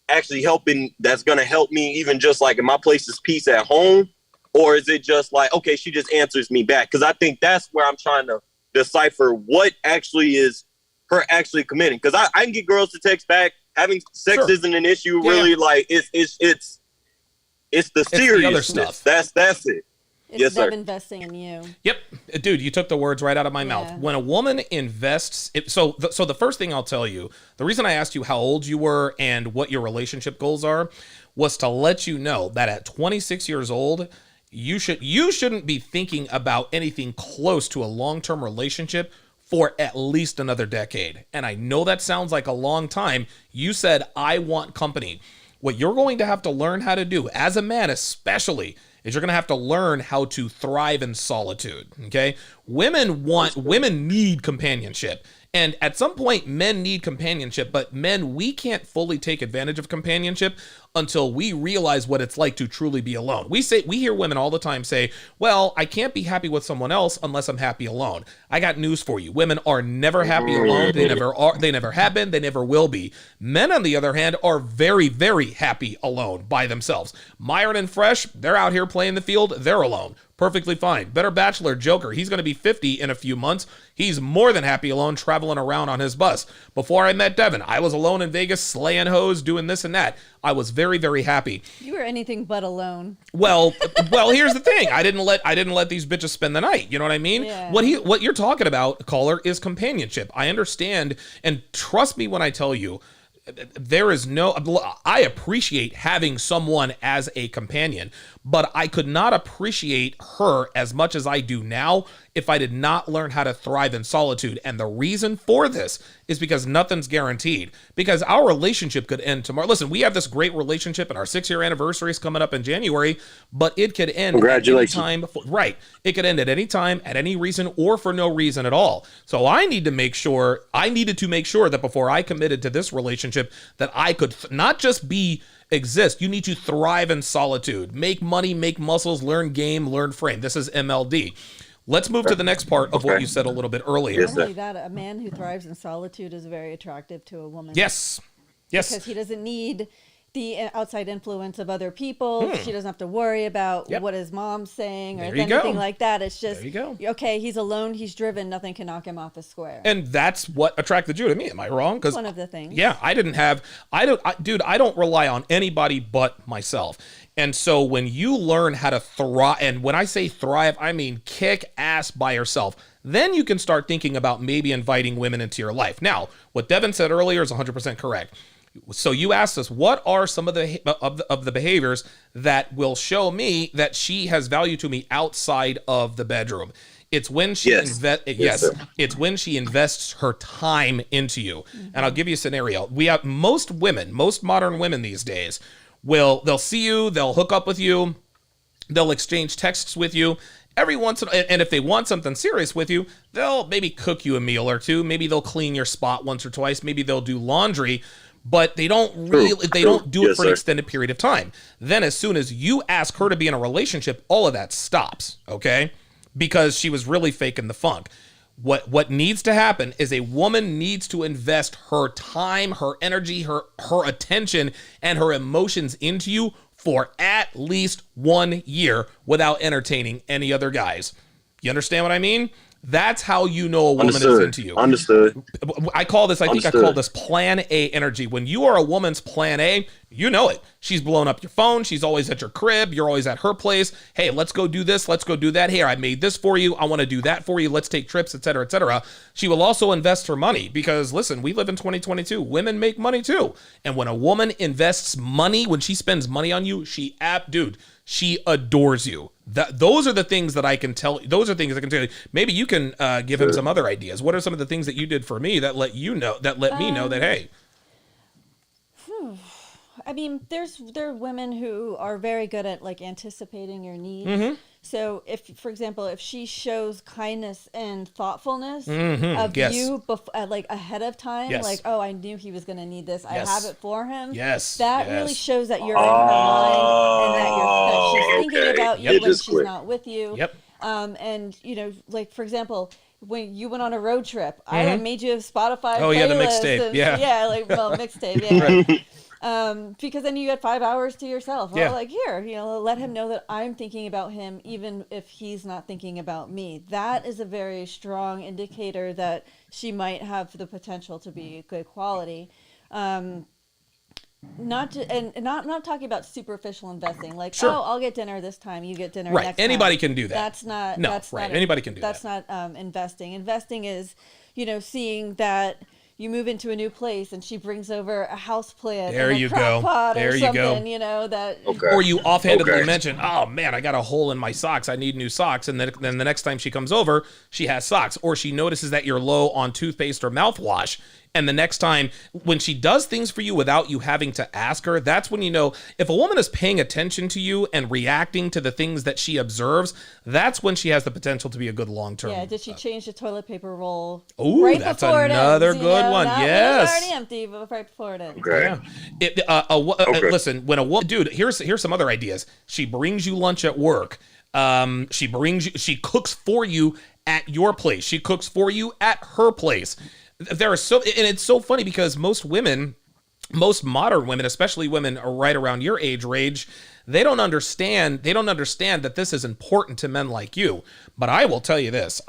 actually helping, that's going to help me even just like in my place is peace at home? Or is it just like, okay, she just answers me back? Because I think that's where I'm trying to decipher what actually is her actually committing. Because I can get girls to text back. Having sex isn't an issue, really. Like, it's the seriousness. The other stuff. That's it. It's them investing in you. Yep. Dude, you took the words right out of my mouth. When a woman invests, so the first thing I'll tell you, the reason I asked you how old you were and what your relationship goals are was to let you know that at 26 years old, you shouldn't be thinking about anything close to a long-term relationship for at least another decade. And I know that sounds like a long time. You said, I want company. What you're going to have to learn how to do, as a man especially, is you're going to have to learn how to thrive in solitude, okay? Women need companionship. And at some point, men need companionship, but men, we can't fully take advantage of companionship until we realize what it's like to truly be alone. We hear women all the time say, well, I can't be happy with someone else unless I'm happy alone. I got news for you. Women are never happy alone. They never are. They never have been. They never will be. Men, on the other hand, are very, very happy alone by themselves. Myron and Fresh, they're out here playing the field. They're alone. Perfectly fine. Better Bachelor, Joker, he's going to be 50 in a few months. He's more than happy alone traveling around on his bus. Before I met Devon, I was alone in Vegas, slaying hoes, doing this and that. I was very, very happy. You were anything but alone. Well, here's the thing. I didn't let these bitches spend the night. You know what I mean? Yeah. What you're talking about, caller, is companionship. I understand, and trust me when I tell you, I appreciate having someone as a companion, but I could not appreciate her as much as I do now if I did not learn how to thrive in solitude. And the reason for this is because nothing's guaranteed. Because our relationship could end tomorrow. Listen, we have this great relationship and our 6-year anniversary is coming up in January, but it could end Congratulations. at any time. Right. It could end at any time, at any reason, or for no reason at all. So I needed to make sure that before I committed to this relationship, that I could not just be exist. You need to thrive in solitude. Make money, make muscles, learn game, learn frame. This is MLD. Let's move to the next part of what you said a little bit earlier. Yes, Not only that, a man who thrives in solitude is very attractive to a woman. Yes. Because he doesn't need the outside influence of other people. She doesn't have to worry about what his mom's saying or anything like that. It's just, okay, he's alone, he's driven, nothing can knock him off the square. And that's what attracted you to me. Am I wrong? Because one of the things. Yeah, I don't rely on anybody but myself. And so when you learn how to thrive, and when I say thrive, I mean kick ass by yourself, then you can start thinking about maybe inviting women into your life. Now, what Devin said earlier is 100% correct. So you asked us, what are some of the behaviors that will show me that she has value to me outside of the bedroom? It's when she it's when she invests her time into you. And I'll give you a scenario. We have most modern women these days they'll see you, they'll hook up with you, they'll exchange texts with you. Every once in and if they want something serious with you, they'll maybe cook you a meal or two, maybe they'll clean your spot once or twice, maybe they'll do laundry, but they don't do it for an extended period of time. Then as soon as you ask her to be in a relationship, all of that stops, okay? Because she was really faking the funk. What needs to happen is a woman needs to invest her time, her energy, her attention, and her emotions into you for at least 1 year without entertaining any other guys. You understand what I mean? That's how you know a woman is into you. Understood. I call this plan A energy. When you are a woman's plan A, you know it. She's blown up your phone. She's always at your crib. You're always at her place. Hey, let's go do this. Let's go do that. Here, I made this for you. I want to do that for you. Let's take trips, et cetera, et cetera. She will also invest her money because, listen, we live in 2022. Women make money too. And when a woman invests money, when she spends money on you, she adores you. Those are the things that I can tell. Those are things I can tell you. Maybe you can give him some other ideas. What are some of the things that you did for me that let me know that, hey? I mean, there are women who are very good at like anticipating your needs. So if, for example, if she shows kindness and thoughtfulness of you like ahead of time, like, oh, I knew he was going to need this. I have it for him. That really shows that you're in her mind and that she's thinking about you when she's not with you. And, you know, like, for example, when you went on a road trip, I made you a Spotify playlist. The mixtape. Mixtape, because then you had 5 hours to yourself. Well, like, here, you know, let him know that I'm thinking about him, even if he's not thinking about me. That is a very strong indicator that she might have the potential to be good quality. Not talking about superficial investing, like, oh, I'll get dinner this time, you get dinner next time. Anybody can do that. Anybody can do that. That's not investing. Investing is, you know, seeing that you move into a new place and she brings over a house plant and a crock pot or something, you know, that. Or you offhandedly mention, oh man, I got a hole in my socks. I need new socks. And then the next time she comes over, she has socks. Or she notices that you're low on toothpaste or mouthwash. And the next time when she does things for you without you having to ask her, that's when you know if a woman is paying attention to you and reacting to the things that she observes, that's when she has the potential to be a good long-term. Yeah, did she change the toilet paper roll? Oh, that's another good one. Yes. It's already empty, but right before it ends. Listen, when a woman, dude, here's some other ideas. She brings you lunch at work. She cooks for you at your place. She cooks for you at her place. And it's so funny because most modern women, especially women right around your age range, they don't understand that this is important to men like you. But I will tell you this.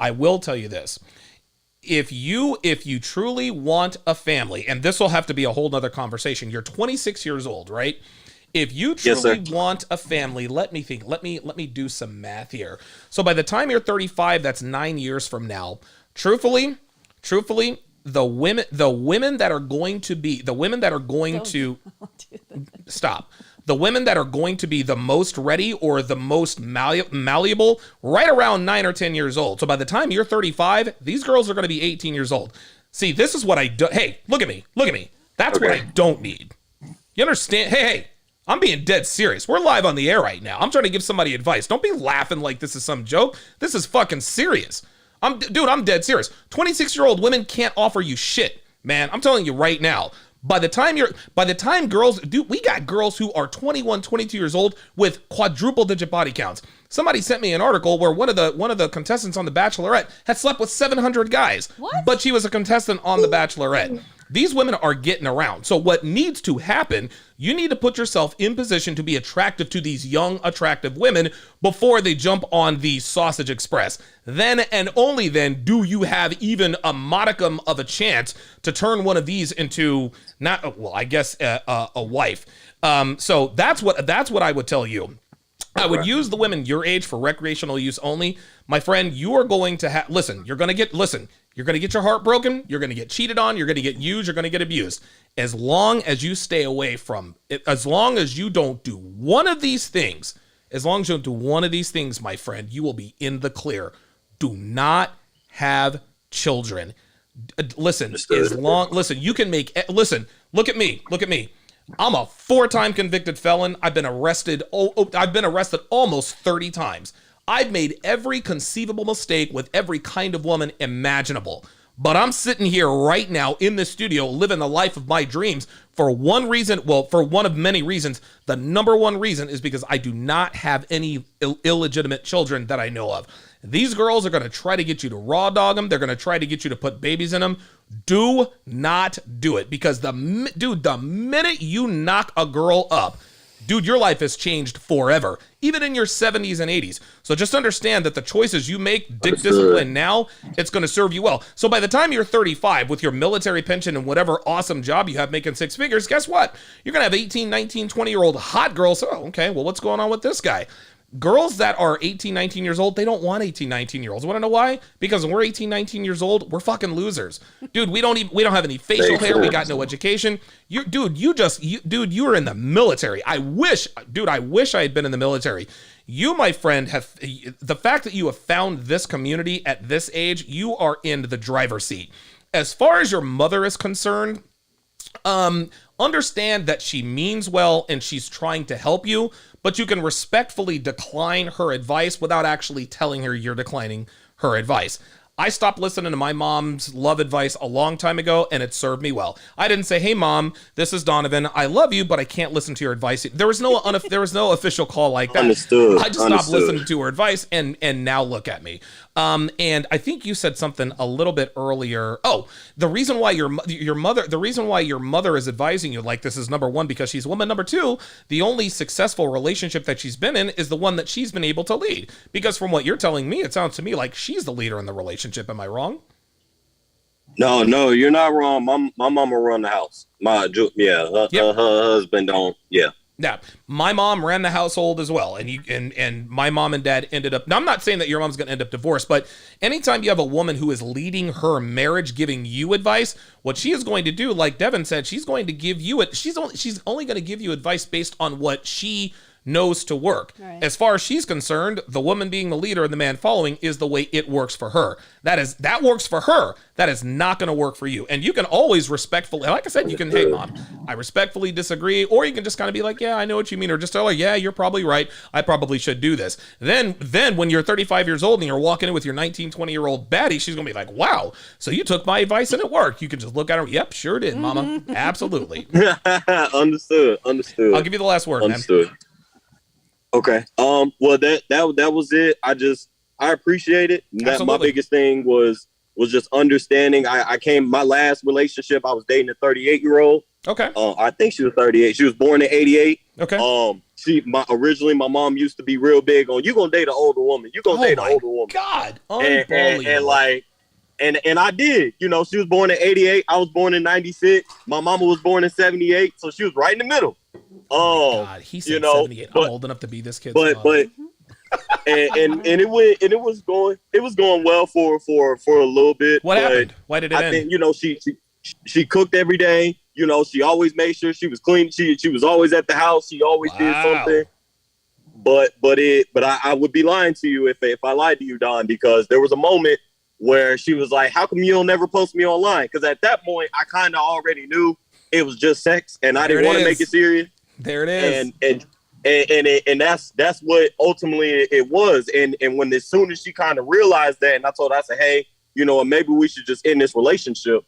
If you truly want a family, and this will have to be a whole nother conversation. You're 26 years old, right? If you truly want a family, let me think. Let me do some math here. So by the time you're 35, that's 9 years from now. Truthfully, the women that are going to be the women that are going to be the most ready or the most malleable right around 9 or 10 years old. So by the time you're 35, these girls are going to be 18 years old. See, this is what I do. Hey, look at me. That's what I don't need. You understand? Hey, I'm being dead serious. We're live on the air right now. I'm trying to give somebody advice. Don't be laughing like this is some joke. This is fucking serious. I'm dead serious. 26-year-old women can't offer you shit, man. I'm telling you right now. By the time girls, dude, we got girls who are 21, 22 years old with quadruple digit body counts. Somebody sent me an article where one of the contestants on The Bachelorette had slept with 700 guys. What? But she was a contestant on The Bachelorette. These women are getting around. So what needs to happen, you need to put yourself in position to be attractive to these young, attractive women before they jump on the Sausage Express. Then and only then do you have even a modicum of a chance to turn one of these into a wife. So that's what I would tell you. I would use the women your age for recreational use only. My friend, you are going to you're going to get your heart broken. You're going to get cheated on. You're going to get used. You're going to get abused. As long as you stay away from it, as long as you don't do one of these things, my friend, you will be in the clear. Do not have children. Listen, you can look at me. I'm a 4-time convicted felon. I've been arrested almost 30 times. I've made every conceivable mistake with every kind of woman imaginable. But I'm sitting here right now in the studio living the life of my dreams for one reason, for one of many reasons. The number one reason is because I do not have any illegitimate children that I know of. These girls are going to try to get you to raw dog them. They're going to try to get you to put babies in them. Do not do it, because the minute you knock a girl up, dude, your life has changed forever, even in your 70s and 80s. So just understand that the choices you make, discipline now, it's going to serve you well. So by the time you're 35 with your military pension and whatever awesome job you have making 6 figures, guess what? You're going to have 18, 19, 20-year-old hot girls. Oh, okay, well, what's going on with this guy? Girls that are 18, 19 years old, they don't want 18, 19-year-olds. Want to know why? Because when we're 18, 19 years old, we're fucking losers. Dude, we don't have any facial hair. We got no education. You were in the military. I wish I had been in the military. You, my friend, the fact that you have found this community at this age, you are in the driver's seat. As far as your mother is concerned, understand that she means well and she's trying to help you, but you can respectfully decline her advice without actually telling her you're declining her advice. I stopped listening to my mom's love advice a long time ago, and it served me well. I didn't say, "Hey, Mom, this is Donovan. I love you, but I can't listen to your advice." There was no official call like that. Understood. I just stopped listening to her advice, and now look at me. And I think you said something a little bit earlier. Oh, the reason why your mother is advising you like this is, number one, because she's a woman. Number two, the only successful relationship that she's been in is the one that she's been able to lead. Because from what you're telling me, it sounds to me like she's the leader in the relationship. Am I wrong? No, you're not wrong. My mama run the house. Her husband don't. Yeah. Yeah, my mom ran the household as well, and my mom and dad ended up. Now, I'm not saying that your mom's going to end up divorced, but anytime you have a woman who is leading her marriage, giving you advice, what she is going to do, like Devin said, she's going to give you it. She's only going to give you advice based on what she knows to work. Right. As far as she's concerned, the woman being the leader and the man following is the way it works for her. That works for her. That is not going to work for you. And you can always respectfully, like I said, you can, "Hey, Mom, I respectfully disagree," or you can just kind of be like, "Yeah, I know what you mean," or just tell her, "Yeah, you're probably right. I probably should do this." Then when you're 35 years old and you're walking in with your 19, 20-year-old baddie, she's going to be like, "Wow, so you took my advice and it worked." You can just look at her, "Yep, sure did, Mama." Absolutely. Understood. I'll give you the last word, Understood. Man. Okay. Well, that was it. I appreciate it. My biggest thing was just understanding. My last relationship, I was dating a 38-year-old. Okay. I think she was 38. She was born in 88. Okay. Originally my mom used to be real big on, "You gonna date an older woman. You gonna date an older woman." God. Unbelievable. And I did. She was born in 88. I was born in 96. My mama was born in 78. So she was right in the middle. God, he said 78. I'm old enough to be this kid's but it was going well for a little bit. What happened? Why did it end? I think she cooked every day. She always made sure she was clean. She was always at the house. She always did something. But I would be lying to you if I lied to you, Don, because there was a moment where she was like, "How come you don't never post me online?" Because at that point, I kind of already knew it was just sex, and I didn't want to make it serious. There it is. And that's what ultimately it was. And when as soon as she kind of realized that, and I told her, I said, "Hey, maybe we should just end this relationship."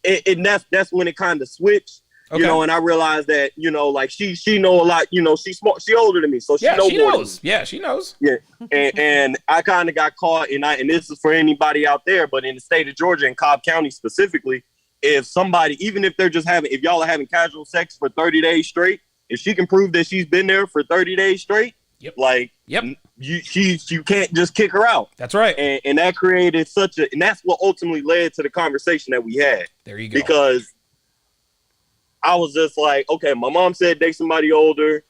and that's when it kind of switched. Okay. You know, and I realized that, you know, like she know a lot, you know, she's smart, she older than me, so she knows. Yeah, she knows. Yeah. And I kind of got caught, and this is for anybody out there, but in the state of Georgia and Cobb County specifically, if somebody, even if they're just if y'all are having casual sex for 30 days straight, if she can prove that she's been there for 30 days straight, you can't just kick her out. That's right. And that created and that's what ultimately led to the conversation that we had. There you go. Because I was just like, okay, my mom said date somebody older.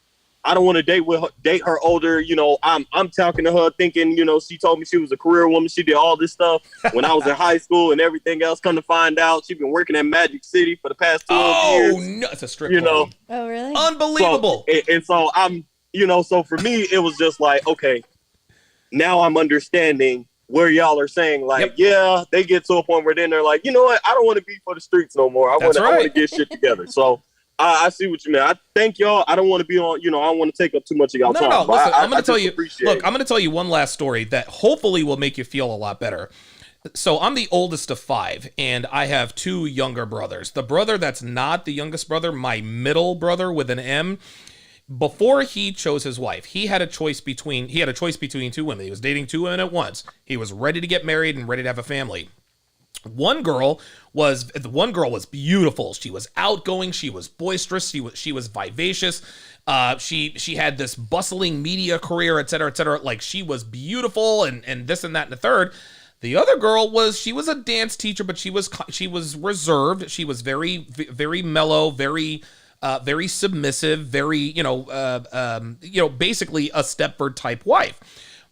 I don't want to date her older. You know, I'm talking to her thinking, you know, she told me she was a career woman. She did all this stuff when I was in high school and everything else. Come to find out, she's been working at Magic City for the past 12 years. Oh, no, it's a strip club. know. Oh, really? Unbelievable. So I'm, you know, so for me, it was just like, okay, now I'm understanding where y'all are saying like, yeah, they get to a point where then they're like, you know what? I don't want to be for the streets no more. I want to get shit together. So I see what you mean. I thank y'all. I don't want to be on, you know, I don't want to take up too much of y'all time. No, listen, I'm going to tell you, look, I'm going to tell you one last story that hopefully will make you feel a lot better. So I'm the oldest of 5, and I have 2 younger brothers. The brother that's not the youngest brother, my middle brother with an M, before he chose his wife, he had a choice between 2 women. He was dating 2 women at once. He was ready to get married and ready to have a family. One girl was beautiful. She was outgoing. She was boisterous. She was vivacious. She had this bustling media career, et cetera, et cetera. Like, she was beautiful and this and that and the third. The other girl was a dance teacher, but she was reserved. She was very, very mellow, very submissive, very, basically a Stepford type wife.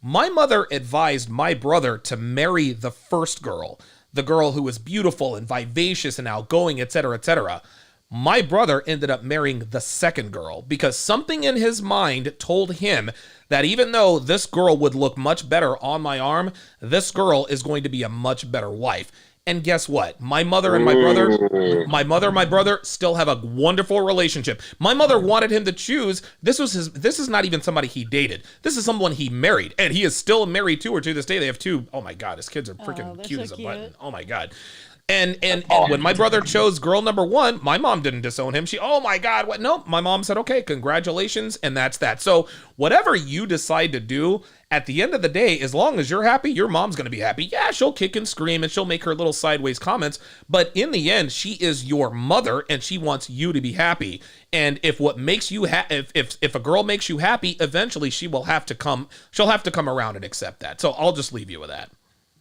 My mother advised my brother to marry the first girl, the girl who was beautiful and vivacious and outgoing, et cetera, et cetera. My brother ended up marrying the second girl because something in his mind told him that even though this girl would look much better on my arm, this girl is going to be a much better wife. And guess what? My mother and my brother still have a wonderful relationship. My mother wanted him to choose. This is not even somebody he dated. This is someone he married, and he is still married to her to this day. They have 2. Oh my God, his kids are freaking cute as a button. Oh my God. And when my brother chose girl number 1, my mom didn't disown him. Oh my God, what? No, my mom said, okay, congratulations. And that's that. So whatever you decide to do, at the end of the day, as long as you're happy, your mom's going to be happy. Yeah, she'll kick and scream and she'll make her little sideways comments. But in the end, she is your mother and she wants you to be happy. And if what makes you if a girl makes you happy, eventually she'll have to come around and accept that. So I'll just leave you with that.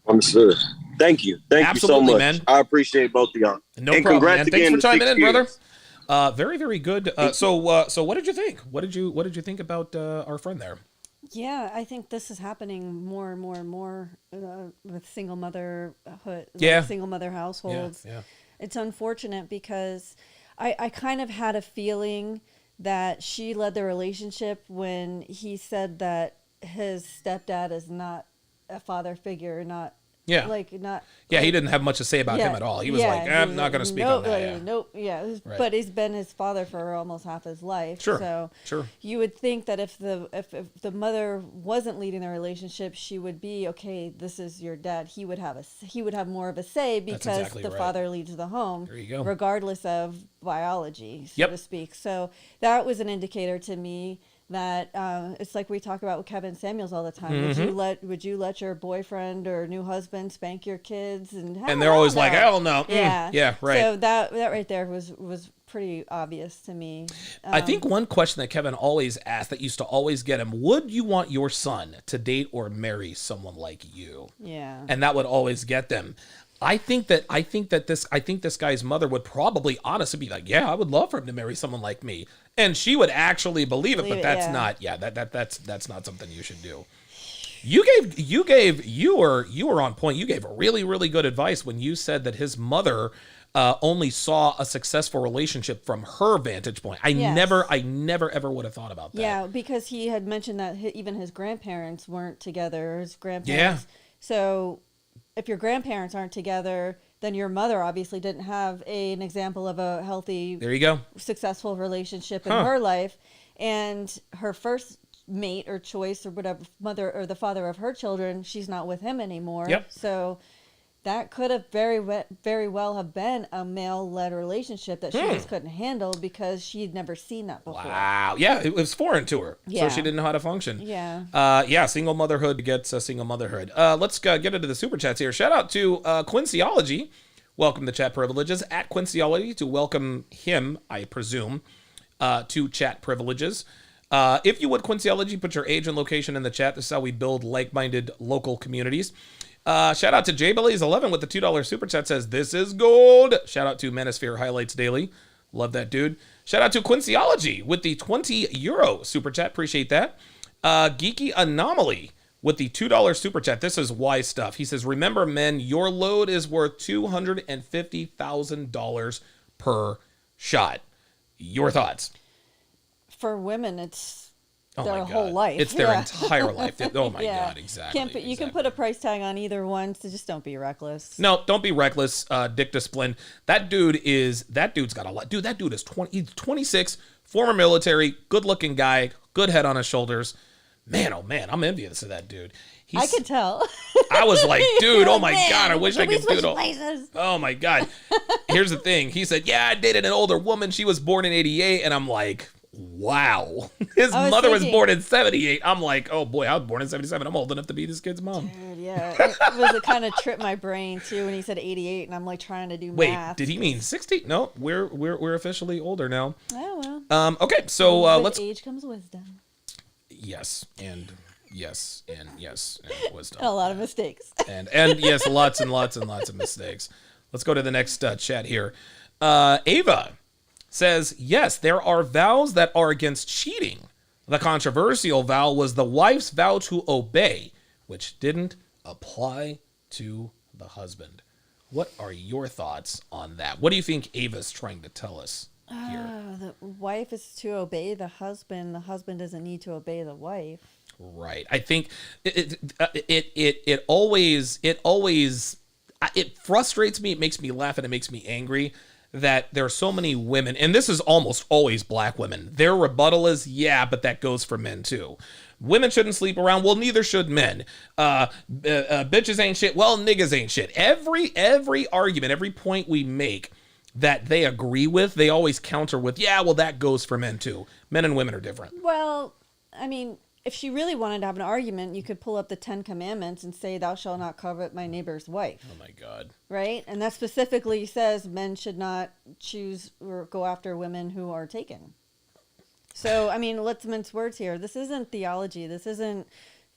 Understood. Thank you. Thank you so much. Man. I appreciate both of y'all. No problem, man. Thanks for chiming in, brother. Very, very good. So what did you think? What did you think about our friend there? Yeah, I think this is happening more and more and more with single motherhood, single mother households. Yeah. It's unfortunate because I kind of had a feeling that she led the relationship when he said that his stepdad is not a father figure, not. He didn't have much to say about him at all. He was like, I'm not going to speak on that. Right. But he's been his father for almost half his life. Sure. You would think that if the mother wasn't leading the relationship, she would be, okay, this is your dad. He would have more of a say because the father leads the home. There you go. Regardless of biology, so to speak. So that was an indicator to me that it's like we talk about with Kevin Samuels all the time. Mm-hmm. Would you let your boyfriend or new husband spank your kids? And they're always like, hell no. Yeah, right. So that right there was pretty obvious to me. I think one question that Kevin always asked that used to always get him: would you want your son to date or marry someone like you? Yeah, and that would always get them. I think this guy's mother would probably honestly be like, yeah, I would love for him to marry someone like me. And she would actually believe it, but that's not something you should do. You were on point. You gave really, really good advice when you said that his mother only saw a successful relationship from her vantage point. I never ever would have thought about that. Yeah, because he had mentioned that even his grandparents weren't together. His grandparents. Yeah. So if your grandparents aren't together, then your mother obviously didn't have an example of a healthy, successful relationship in her life. And her first mate or choice or whatever, mother or the father of her children, she's not with him anymore. Yep. So that could have very well have been a male-led relationship that she just couldn't handle because she'd never seen that before. Wow. Yeah, it was foreign to her. Yeah. So she didn't know how to function. Yeah. Single motherhood gets a single motherhood. Let's get into the super chats here. Shout out to Quincyology. Welcome to Chat Privileges. At Quincyology to welcome him, I presume, to Chat Privileges. If you would, Quincyology, put your age and location in the chat. This is how we build like-minded local communities. Shout out to JBellies11 with the $2 super chat, says, this is gold. Shout out to Manosphere Highlights Daily. Love that dude. Shout out to Quincyology with the €20 super chat. Appreciate that. Geeky Anomaly with the $2 super chat. This is wise stuff. He says, remember, men, your load is worth $250,000 per shot. Your thoughts? For women, it's Oh their my whole God. life. It's their entire life. Oh my Yeah. God, exactly. You can put a price tag on either one, so just don't be reckless. No, don't be reckless. Dick Discipline. That dude's got a lot. Dude, that dude is 20. He's 26, former military, good looking guy, good head on his shoulders. Man, oh man, I'm envious of that dude. I could tell. I was like, dude, oh my Man, God, I wish I we could do switch it. places. Oh my God. Here's the thing. He said, yeah, I dated an older woman. She was born in 88. And I'm like, wow. His mother was born in 78. I'm like, oh boy, I was born in 77. I'm old enough to be this kid's mom. Dude, yeah. It kind of tripped my brain too when he said 88 and I'm like trying to do Wait, math. did he mean 60? No, we're officially older now. Oh well. Okay, so With let's age comes wisdom. Yes, and wisdom. And a lot of mistakes. and yes, lots and lots and lots of mistakes. Let's go to the next chat here. Ava says, yes, there are vows that are against cheating. The controversial vow was the wife's vow to obey, which didn't apply to the husband. What are your thoughts on that? What do you think Ava's trying to tell us here? The wife is to obey the husband. The husband doesn't need to obey the wife. Right. I think it always frustrates me. It makes me laugh and it makes me angry that there are so many women, and this is almost always black women. Their rebuttal is, yeah, but that goes for men too. Women shouldn't sleep around. Well, neither should men. Bitches ain't shit. Well, niggas ain't shit. Every argument, every point we make that they agree with, they always counter with, yeah, well, that goes for men too. Men and women are different. Well, I mean, if she really wanted to have an argument, you could pull up the 10 Commandments and say, thou shalt not covet my neighbor's wife. Oh my God. Right? And that specifically says men should not choose or go after women who are taken. So, I mean, let's mince words here. This isn't theology. This isn't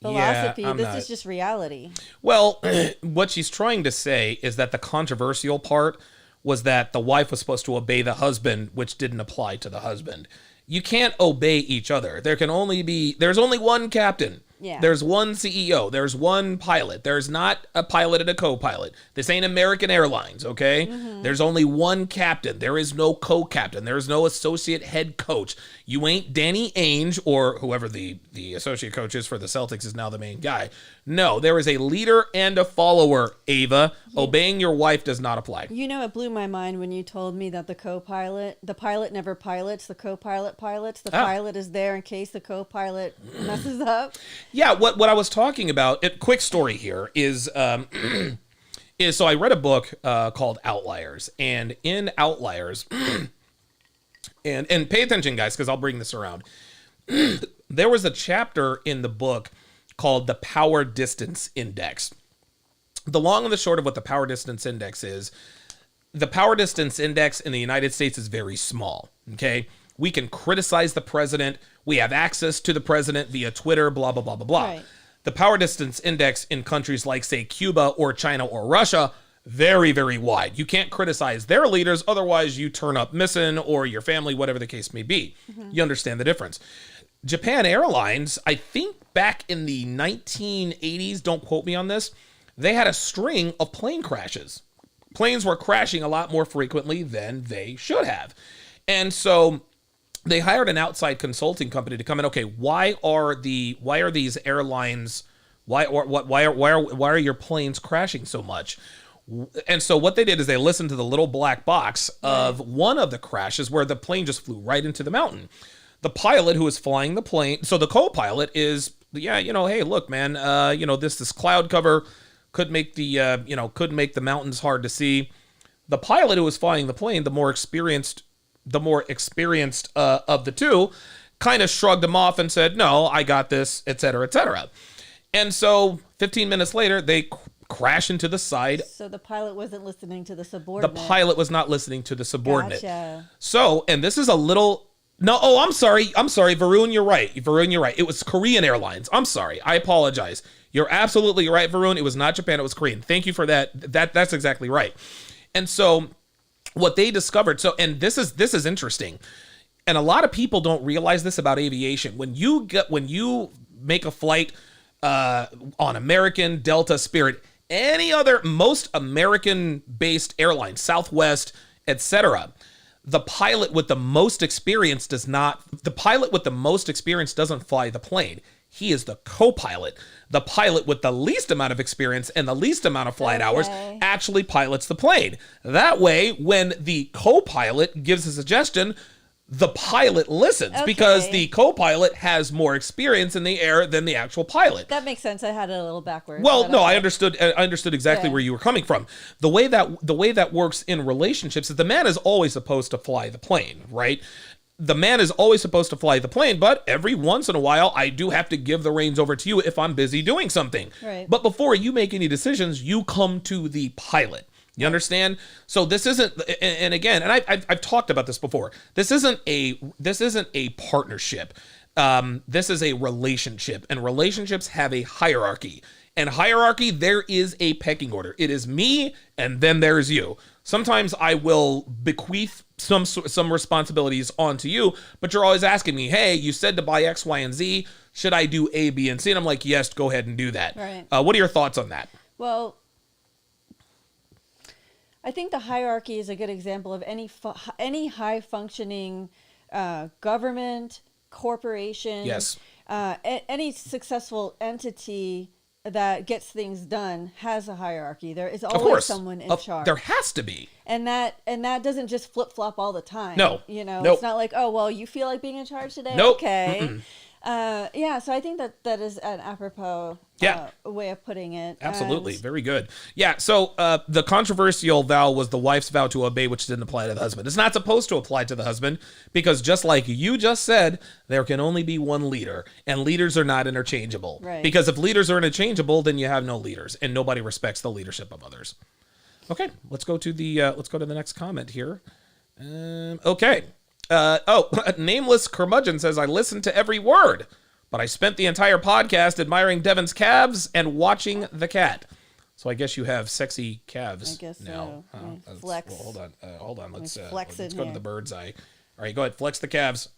philosophy. This is just reality. Well, what she's trying to say is that the controversial part was that the wife was supposed to obey the husband, which didn't apply to the husband. You can't obey each other. There's only one captain. Yeah. There's one CEO. There's one pilot. There's not a pilot and a co-pilot. This ain't American Airlines, okay? Mm-hmm. There's only one captain. There is no co-captain. There's no associate head coach. You ain't Danny Ainge, or whoever the associate coach is for the Celtics is now the main guy. No, there is a leader and a follower, Ava. Obeying your wife does not apply. You know, it blew my mind when you told me that the pilot never pilots, the co-pilot pilots. The pilot is there in case the co-pilot messes up. Yeah, what I was talking about, quick story here is so I read a book called Outliers, and in Outliers, and pay attention, guys, because I'll bring this around. There was a chapter in the book called the Power Distance Index. The long and the short of what the Power Distance Index is, the Power Distance Index in the United States is very small, okay? We can criticize the president. We have access to the president via Twitter, blah, blah, blah, blah, blah. Right. The Power Distance Index in countries like, say, Cuba or China or Russia, very, very wide. You can't criticize their leaders, otherwise you turn up missing or your family, whatever the case may be. Mm-hmm. You understand the difference. Japan Airlines, I think back in the 1980s, don't quote me on this, they had a string of plane crashes. Planes were crashing a lot more frequently than they should have. And so they hired an outside consulting company to come in. Okay, why are these airlines, why are your planes crashing so much? And so what they did is they listened to the little black box of one of the crashes where the plane just flew right into the mountain. The pilot who was flying the plane, so the co-pilot is, hey, look, man, this cloud cover could make the could make the mountains hard to see. The pilot who was flying the plane, the more experienced of the two, kind of shrugged him off and said, "No, I got this," etc., etc. And so 15 minutes later, they crash into the side. So the pilot wasn't listening to the subordinate. The pilot was not listening to the subordinate. Gotcha. So, and this is a little... No, oh, I'm sorry, Varun, you're right. It was Korean Airlines. I'm sorry. I apologize. You're absolutely right, Varun. It was not Japan, it was Korean. Thank you for that. That's exactly right. And so what they discovered, and this is interesting. And a lot of people don't realize this about aviation. When you make a flight on American, Delta, Spirit, any other most American-based airline, Southwest, etc., the pilot with the most experience doesn't fly the plane. He is the co-pilot. The pilot with the least amount of experience and the least amount of flight hours actually pilots the plane. That way, when the co-pilot gives a suggestion, the pilot listens because the co-pilot has more experience in the air than the actual pilot. That makes sense. I had it a little backwards. Well, no, I understood exactly where you were coming from. The way that works in relationships is the man is always supposed to fly the plane, right? The man is always supposed to fly the plane, but every once in a while, I do have to give the reins over to you if I'm busy doing something. Right. But before you make any decisions, you come to the pilot. You understand? So this isn't, and again, and I've talked about this before. This isn't a partnership. This is a relationship, and relationships have a hierarchy. And hierarchy, there is a pecking order. It is me, and then there's you. Sometimes I will bequeath some responsibilities onto you, but you're always asking me, hey, you said to buy X, Y, and Z. Should I do A, B, and C? And I'm like, yes, go ahead and do that. Right. What are your thoughts on that? Well, I think the hierarchy is a good example of any high-functioning government, corporation, Yes. Any successful entity that gets things done has a hierarchy. There is always someone in charge. There has to be. And that doesn't just flip-flop all the time. No. It's not like, oh, well, you feel like being in charge today? Nope. Okay. Mm-mm. So I think that is an apropos way of putting it. Absolutely. Very good. Yeah. So the controversial vow was the wife's vow to obey, which didn't apply to the husband. It's not supposed to apply to the husband because just like you just said, there can only be one leader and leaders are not interchangeable. Right. Because if leaders are interchangeable, then you have no leaders and nobody respects the leadership of others. Okay. Let's go to the next comment here. Okay. Nameless Curmudgeon says, I listened to every word, but I spent the entire podcast admiring Devon's calves and watching the cat. So I guess you have sexy calves. I guess now. so. Flex. Well, hold on. Let's go to the bird's eye. All right, go ahead. Flex the calves.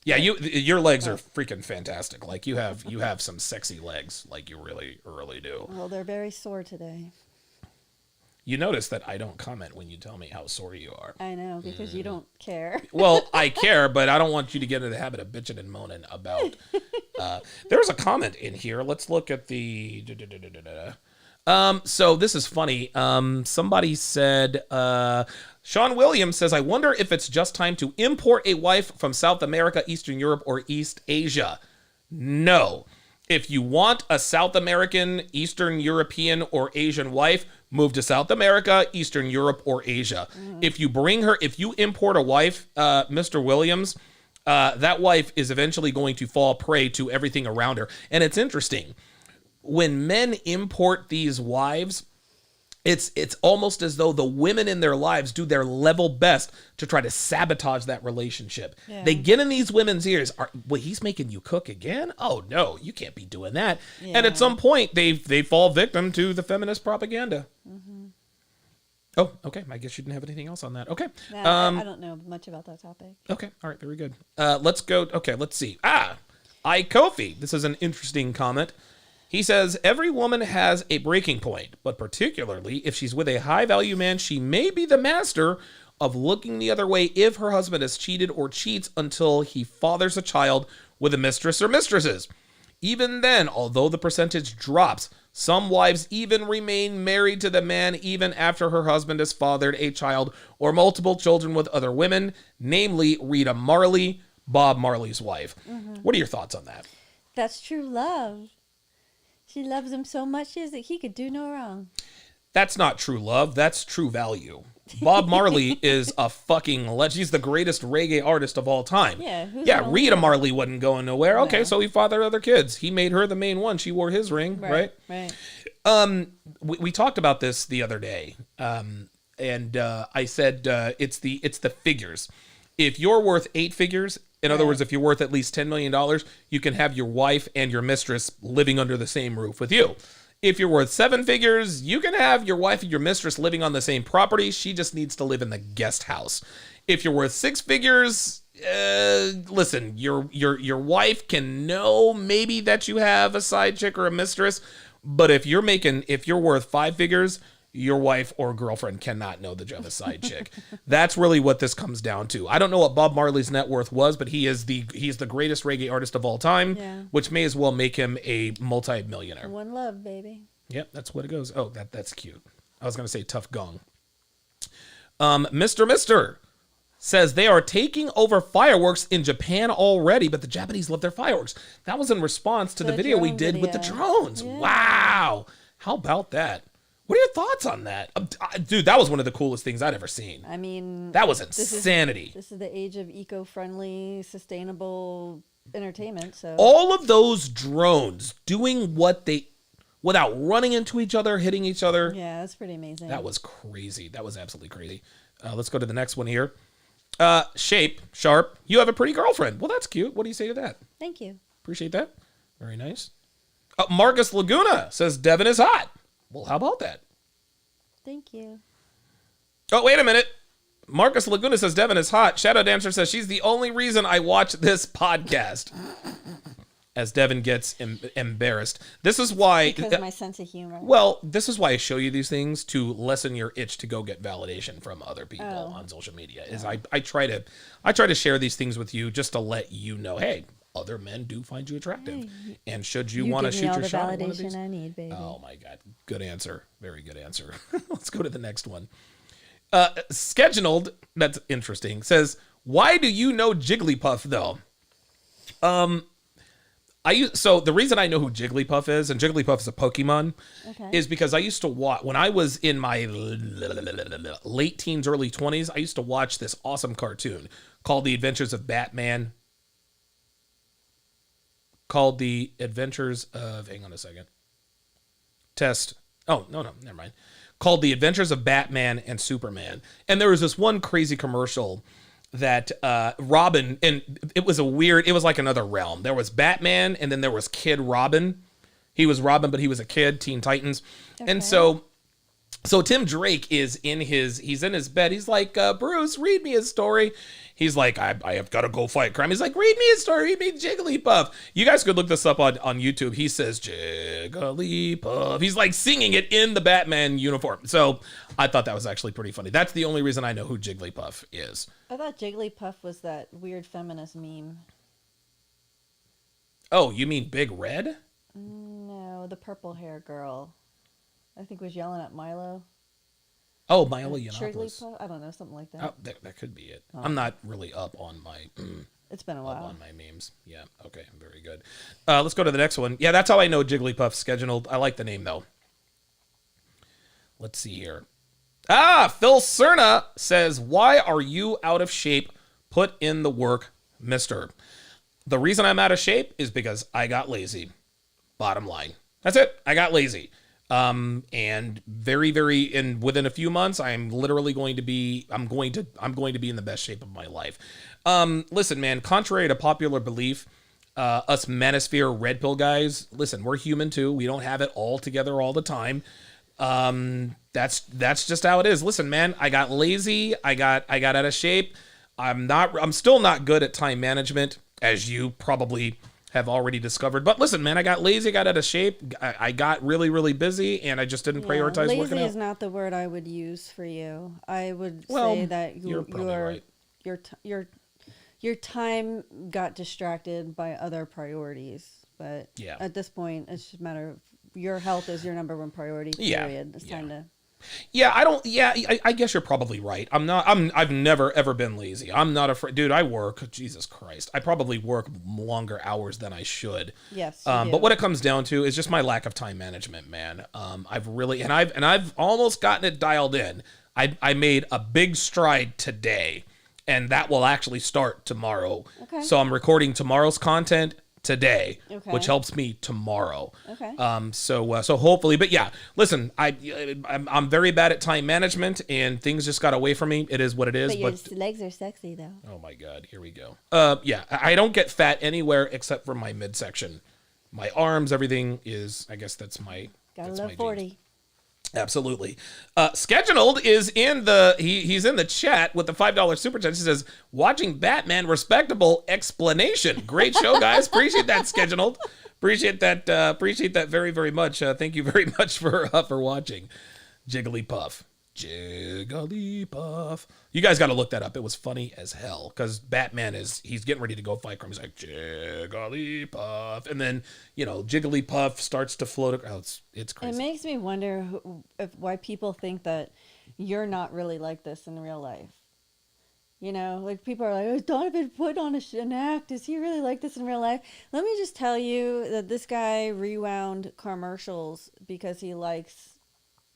Yeah, your legs are freaking fantastic. Like you have some sexy legs. Like you really, really do. Well, they're very sore today. You notice that I don't comment when you tell me how sore you are. I know, because you don't care. Well, I care, but I don't want you to get into the habit of bitching and moaning about... there's a comment in here. Let's look at the... So this is funny. Somebody said... Sean Williams says, I wonder if it's just time to import a wife from South America, Eastern Europe, or East Asia. No. If you want a South American, Eastern European, or Asian wife, move to South America, Eastern Europe, or Asia. If you import a wife, Mr. Williams, that wife is eventually going to fall prey to everything around her. And it's interesting. When men import these wives, it's almost as though the women in their lives do their level best to try to sabotage that relationship. Yeah. They get in these women's ears. He's making you cook again? Oh no, you can't be doing that. Yeah. And at some point, they fall victim to the feminist propaganda. Mm-hmm. Oh, okay. I guess you didn't have anything else on that. Okay. I don't know much about that topic. Okay. All right. Very good. Let's go. Okay. Let's see. Kofi. This is an interesting comment. He says, every woman has a breaking point, but particularly if she's with a high-value man, she may be the master of looking the other way if her husband has cheated or cheats until he fathers a child with a mistress or mistresses. Even then, although the percentage drops, some wives even remain married to the man even after her husband has fathered a child or multiple children with other women, namely Rita Marley, Bob Marley's wife. Mm-hmm. What are your thoughts on that? That's true love. She loves him so much that he could do no wrong. That's not true love. That's true value. Bob Marley is a fucking legend. He's the greatest reggae artist of all time. Yeah. Rita Marley wasn't going nowhere. No. Okay, so he fathered other kids. He made her the main one. She wore his ring, right? Right. We talked about this the other day, and I said it's the figures. If you're worth 8 figures, in other words, if you're worth at least $10 million, you can have your wife and your mistress living under the same roof with you. If you're worth 7 figures, you can have your wife and your mistress living on the same property. She just needs to live in the guest house. If you're worth 6 figures, listen, your wife can know maybe that you have a side chick or a mistress, but if you're worth 5 figures, your wife or girlfriend cannot know that you have a side chick. That's really what this comes down to. I don't know what Bob Marley's net worth was, but he's the greatest reggae artist of all time, which may as well make him a multi-millionaire. One love, baby. Yep, that's what it goes. Oh, that's cute. I was going to say tough gong. Mr. says they are taking over fireworks in Japan already, but the Japanese love their fireworks. That was in response to the video we did with the drones. Yeah. Wow. How about that? What are your thoughts on that? Dude, that was one of the coolest things I'd ever seen. I mean, that was insanity. This is the age of eco-friendly, sustainable entertainment. So all of those drones doing what they, without running into each other, hitting each other. Yeah, that's pretty amazing. That was crazy. That was absolutely crazy. Let's go to the next one here. Sharp, you have a pretty girlfriend. Well, that's cute. What do you say to that? Thank you. Appreciate that. Very nice. Marcus Laguna says Devon is hot. Well, how about that? Thank you. Oh, wait a minute. Marcus Laguna says Devon is hot. Shadow Dancer says she's the only reason I watch this podcast. As Devon gets embarrassed. This is why... Because of my sense of humor. Well, this is why I show you these things, to lessen your itch to go get validation from other people on social media. Is I try to share these things with you just to let you know, hey, other men do find you attractive. Hey, and should you want to shoot your shot at one of these... I need, baby. Oh, my God. Good answer. Very good answer. Let's go to the next one. Scheduled, that's interesting, says, why do you know Jigglypuff, though? So the reason I know who Jigglypuff is, and Jigglypuff is a Pokemon, is because I used to watch, when I was in my late teens, early 20s, I used to watch this awesome cartoon called The Adventures of Batman. Hang on a second. Oh, no, never mind. Called The Adventures of Batman and Superman. And there was this one crazy commercial that Robin, and it was like another realm. There was Batman, and then there was Kid Robin. He was Robin, but he was a kid, Teen Titans. Okay. And so Tim Drake he's in his bed. He's like, Bruce, read me a story. He's like, I have got to go fight crime. He's like, read me a story, read me Jigglypuff. You guys could look this up on YouTube. He says, Jigglypuff. He's like singing it in the Batman uniform. So I thought that was actually pretty funny. That's the only reason I know who Jigglypuff is. I thought Jigglypuff was that weird feminist meme. Oh, you mean Big Red? No, the purple hair girl. I think was yelling at Milo. Oh, Milo Yiannopoulos. I don't know, something like that. Oh, that could be it. I'm not really up on my... It's been a while. Up on my memes. Yeah, okay, very good. Let's go to the next one. Yeah, that's how I know Jigglypuff's scheduled. I like the name, though. Let's see here. Phil Cerna says, why are you out of shape? Put in the work, mister. The reason I'm out of shape is because I got lazy. Bottom line. That's it. I got lazy. And within a few months, I'm literally going to be in the best shape of my life. Listen, man, contrary to popular belief, us Manosphere red pill guys, listen, we're human too. We don't have it all together all the time. That's just how it is. Listen, man, I got lazy. I got out of shape. I'm still not good at time management, as you probably have already discovered. But listen, man, I got lazy, got out of shape. I got really, really busy, and I just didn't prioritize working out. Lazy is not the word I would use for you. I would say that your time got distracted by other priorities. But at this point, it's just a matter of your health is your number one priority. Period. It's time to. Yeah, I don't. Yeah, I guess you're probably right. I'm not. I've never ever been lazy. I'm not afraid, dude. I work. Jesus Christ, I probably work longer hours than I should. Yes. You do. But what it comes down to is just my lack of time management, man. I've really I've almost gotten it dialed in. I made a big stride today, and that will actually start tomorrow. Okay. So I'm recording tomorrow's content today, Okay. which helps me tomorrow. Okay. So hopefully, but yeah, listen, I'm very bad at time management, and things just got away from me. It is what it is. But your legs are sexy though. Oh my God, here we go. Yeah, I don't get fat anywhere except for my midsection. My arms, everything is. I guess that's my. Gotta that's love my 40. genes. Absolutely. Scheduled is in the he's in the chat with the $5 super chat. He says, "Watching Batman, respectable explanation. Great show, guys. Appreciate that, Scheduled. Appreciate that very, very much. Thank you very much for watching. Jigglypuff. Jigglypuff. You guys got to look that up. It was funny as hell because Batman he's getting ready to go fight crime. He's like Jigglypuff, and then Jigglypuff starts to float. Oh, it's crazy. It makes me wonder why people think that you're not really like this in real life. Like people are like, "Oh, Donovan put on an act. Is he really like this in real life?" Let me just tell you that this guy rewound commercials because he likes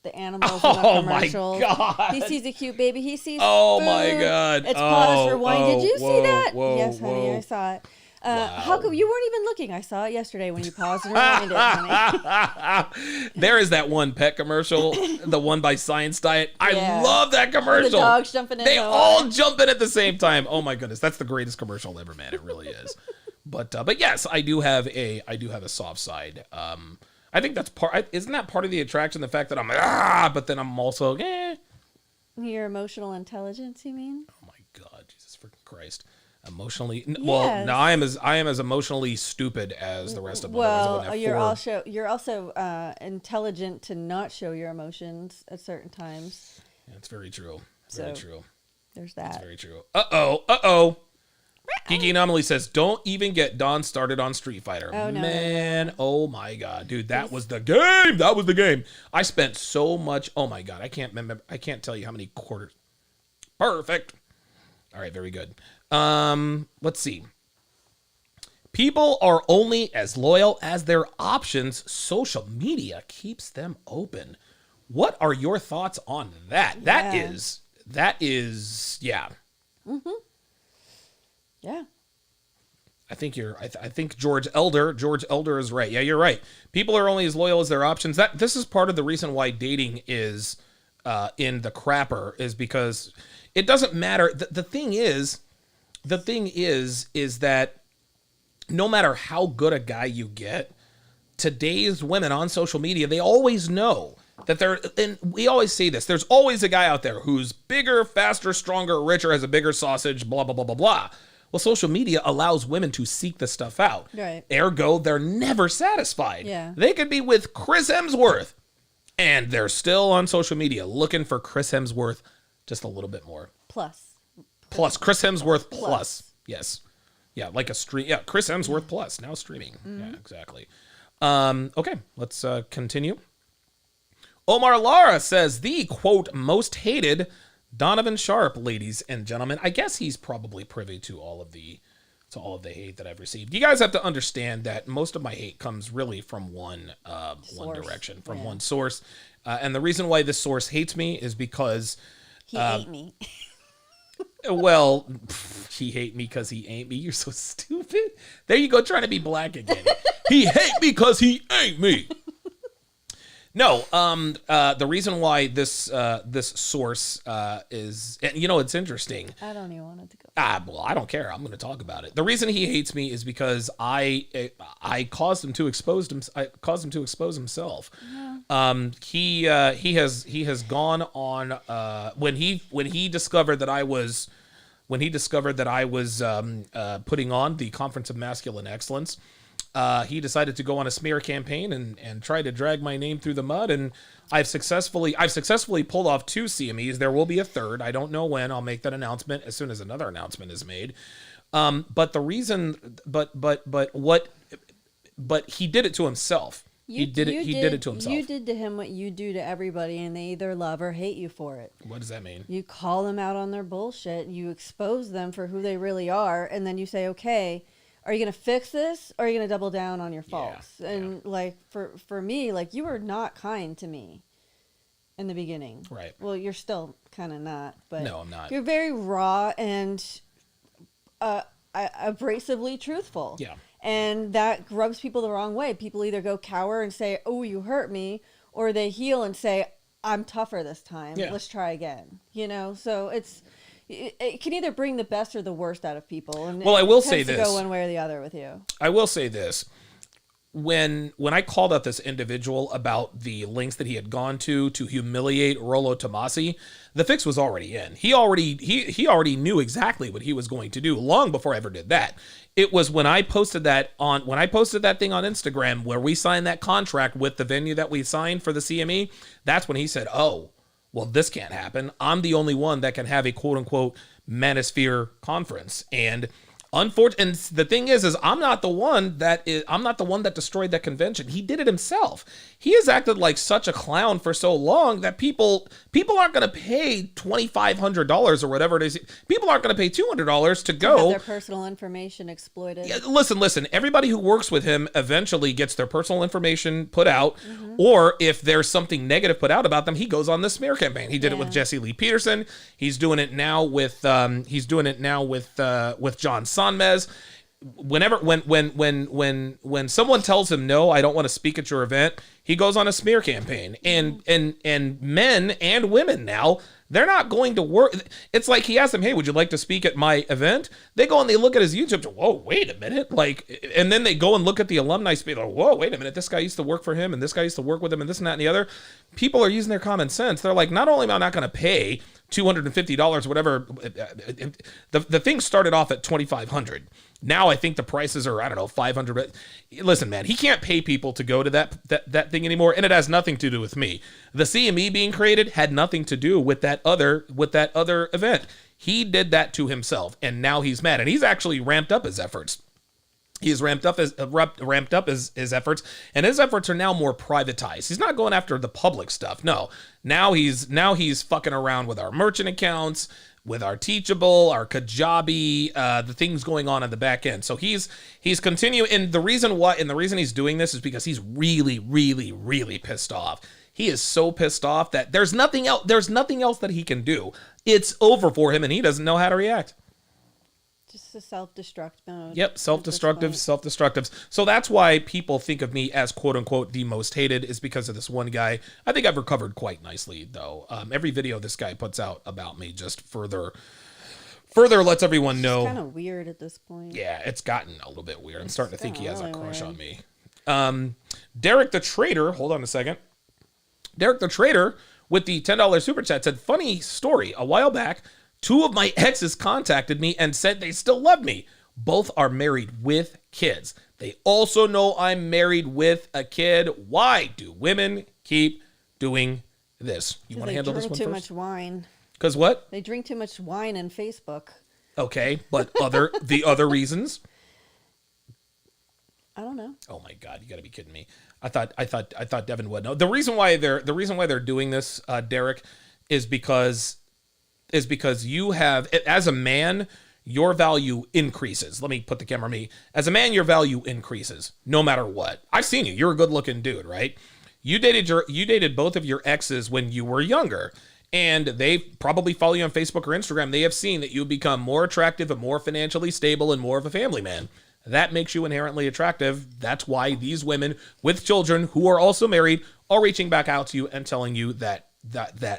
the animals in the commercials. Oh my God. He sees a cute baby. He sees Oh food. my God. It's pause, rewind. Did you see that? Whoa, yes, honey, whoa. I saw it. Wow. How come you weren't even looking? I saw it yesterday when you paused and rewinded it, honey. There is that one pet commercial, the one by Science Diet. I Yeah. love that commercial. The dogs jumping in. They the all water. jump in at the same time. Oh my goodness, that's the greatest commercial ever, man. It really is. But yes, I do have a soft side. I think that's isn't that part of the attraction? The fact that I'm but then I'm also Your emotional intelligence, you mean? Oh my God, Jesus freaking Christ! Emotionally, Yes. well, no, I am as emotionally stupid as the rest of them. Well, you're also intelligent to not show your emotions at certain times. That's very true. Very true. There's that. That's very true. Uh-oh. Geeky Anomaly says, "Don't even get Don started on Street Fighter." Oh, no, Man, oh my God, dude, that was the game. That was the game. I spent so much. Oh my God, I can't remember. I can't tell you how many quarters. Perfect. All right, very good. Let's see. People are only as loyal as their options. Social media keeps them open. What are your thoughts on that? Yeah. That is, yeah. Mm-hmm. Yeah. I think George Elder is right. Yeah, you're right. People are only as loyal as their options. This is part of the reason why dating is in the crapper, is because it doesn't matter. The thing is that no matter how good a guy you get, today's women on social media, they always know that and we always say this, there's always a guy out there who's bigger, faster, stronger, richer, has a bigger sausage, blah, blah, blah, blah, blah. Well, social media allows women to seek this stuff out. Right. Ergo, they're never satisfied. Yeah. They could be with Chris Hemsworth, and they're still on social media looking for Chris Hemsworth just a little bit more. Plus Chris Hemsworth plus. Yes. Yeah, like a stream. Yeah, Chris Hemsworth plus, now streaming. Mm-hmm. Yeah, exactly. Okay, let's continue. Omar Lara says, the, quote, most hated Donovan Sharp, ladies and gentlemen. I guess he's probably privy to all of the hate that I've received. You guys have to understand that most of my hate comes really from one direction, from one source. And the reason why this source hates me is because he ate me. Well, he hate me because he ain't me. You're so stupid. There you go, trying to be black again. He hate me because he ain't me. No, the reason why this source is, and it's interesting. I don't even want it to go. Well, I don't care. I'm going to talk about it. The reason he hates me is because I caused him to expose him. I caused him to expose himself. Yeah. He has gone on when he discovered that I was putting on the Conference of Masculine Excellence. He decided to go on a smear campaign and try to drag my name through the mud, and I've successfully pulled off 2 CMEs. There will be a third. I don't know when. I'll make that announcement as soon as another announcement is made. But he did it to himself. He did it to himself. You did to him what you do to everybody, and they either love or hate you for it. What does that mean? You call them out on their bullshit. You expose them for who they really are, and then you say, okay, are you going to fix this, or are you going to double down on your faults? Yeah, and like for me, like, you were not kind to me in the beginning. Right. Well, you're still kind of not, but no, I'm not. You're very raw and abrasively truthful. Yeah. And that rubs people the wrong way. People either go cower and say, oh, you hurt me, or they heal and say, I'm tougher this time. Yeah. Let's try again. So it can either bring the best or the worst out of people. And well, I will say this. this. To go one way or the other with you. I will say this. When I called out this individual about the lengths that he had gone to humiliate Rollo Tomasi, the fix was already in. He already knew exactly what he was going to do long before I ever did that. It was when I posted that thing on Instagram where we signed that contract with the venue that we signed for the CME. That's when he said, "Oh, well, this can't happen. I'm the only one that can have a quote unquote manosphere conference." And unfortunately, and the thing is I'm not the one that destroyed that convention. He did it himself. He has acted like such a clown for so long that people aren't going to pay $2,500 or whatever it is. People aren't going to pay $200 to go. Have their personal information exploited. Yeah, listen. Everybody who works with him eventually gets their personal information put out, or if there's something negative put out about them, he goes on the smear campaign. He did it with Jesse Lee Peterson. He's doing it now with John Sonmez. When someone tells him, no, I don't want to speak at your event, he goes on a smear campaign. And men and women now, they're not going to work. It's like he asked them, hey, would you like to speak at my event? They go and they look at his YouTube. Whoa, wait a minute. And then they go and look at the alumni speech. Whoa, wait a minute. This guy used to work for him, and this guy used to work with him, and this and that and the other. People are using their common sense. They're like, not only am I not going to pay $250, whatever. The thing started off at $2,500. Now I think the prices are, I don't know, $500. Listen, man, he can't pay people to go to that thing anymore, and it has nothing to do with me. The CME being created had nothing to do with that other event. He did that to himself, and now he's mad, and he's actually ramped up his efforts. He's ramped up his efforts, and his efforts are now more privatized. He's not going after the public stuff. No, now he's fucking around with our merchant accounts, with our Teachable, our Kajabi, the things going on in the back end. So he's continuing, and the reason he's doing this is because he's really, really, really pissed off. He is so pissed off that there's nothing else that he can do. It's over for him, and he doesn't know how to react. Just a self-destruct mode. Yep, self-destructive. So that's why people think of me as quote-unquote the most hated, is because of this one guy. I think I've recovered quite nicely, though. Every video this guy puts out about me just further lets everyone know. It's kind of weird at this point. Yeah, it's gotten a little bit weird. I'm starting to think he has a crush on me. Derek the Trader, hold on a second. Derek the Trader with the $10 super chat said, funny story. A while back, 2 of my exes contacted me and said they still love me. Both are married with kids. They also know I'm married with a kid. Why do women keep doing this? You want to handle this one first? They drink too much wine. Because what? They drink too much wine and Facebook. Okay, but the other reasons? I don't know. Oh my God, you got to be kidding me! I thought Devin would know. The reason why they're doing this, Derek, is because you have, as a man, your value increases. Let me put the camera on me. As a man, your value increases no matter what. I've seen you. You're a good-looking dude, right? You dated both of your exes when you were younger, and they probably follow you on Facebook or Instagram. They have seen that you become more attractive and more financially stable and more of a family man. That makes you inherently attractive. That's why these women with children who are also married are reaching back out to you and telling you that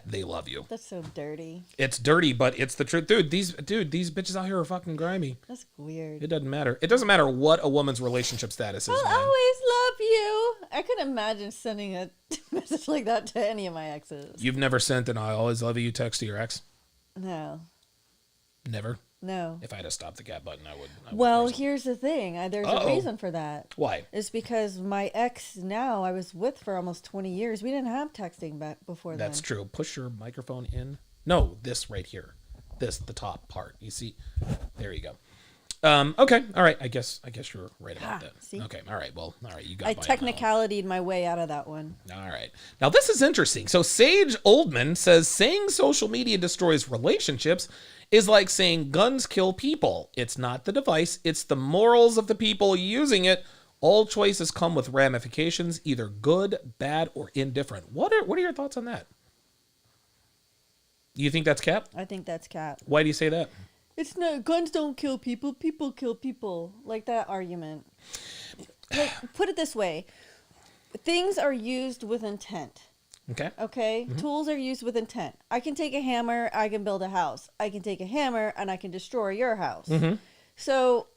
they love you. That's so dirty. It's dirty, but it's the truth. These bitches out here are fucking grimy. That's weird. It doesn't matter. It doesn't matter what a woman's relationship status is, I'll man. always love you. I couldn't imagine sending a message like that to any of my exes. You've never sent an I always love you text to your ex? No. Never? No. If I had to stop the cat button, I would. Well, here's the thing. There's a reason for that. Why? It's because my ex now I was with for almost 20 years. We didn't have texting back before then. That's true. Push your microphone in. No, this right here. The top part. You see? There you go. Okay. All right. I guess you're right about that. See? Okay. All right. Well, all right. You got I by on that one. technicality'd my way out of that one. All right. Now, this is interesting. So, Sage Oldman says saying social media destroys relationships is like saying guns kill people. It's not the device, it's the morals of the people using it. All choices come with ramifications, either good, bad, or indifferent. What are your thoughts on that? You think that's cap? I think that's cap. Why do you say that? It's no, guns don't kill people, people kill people. Like that argument. Like, put it this way. Things are used with intent. Okay. Okay? Mm-hmm. Tools are used with intent. I can take a hammer, I can build a house. I can take a hammer and I can destroy your house. Mm-hmm. So,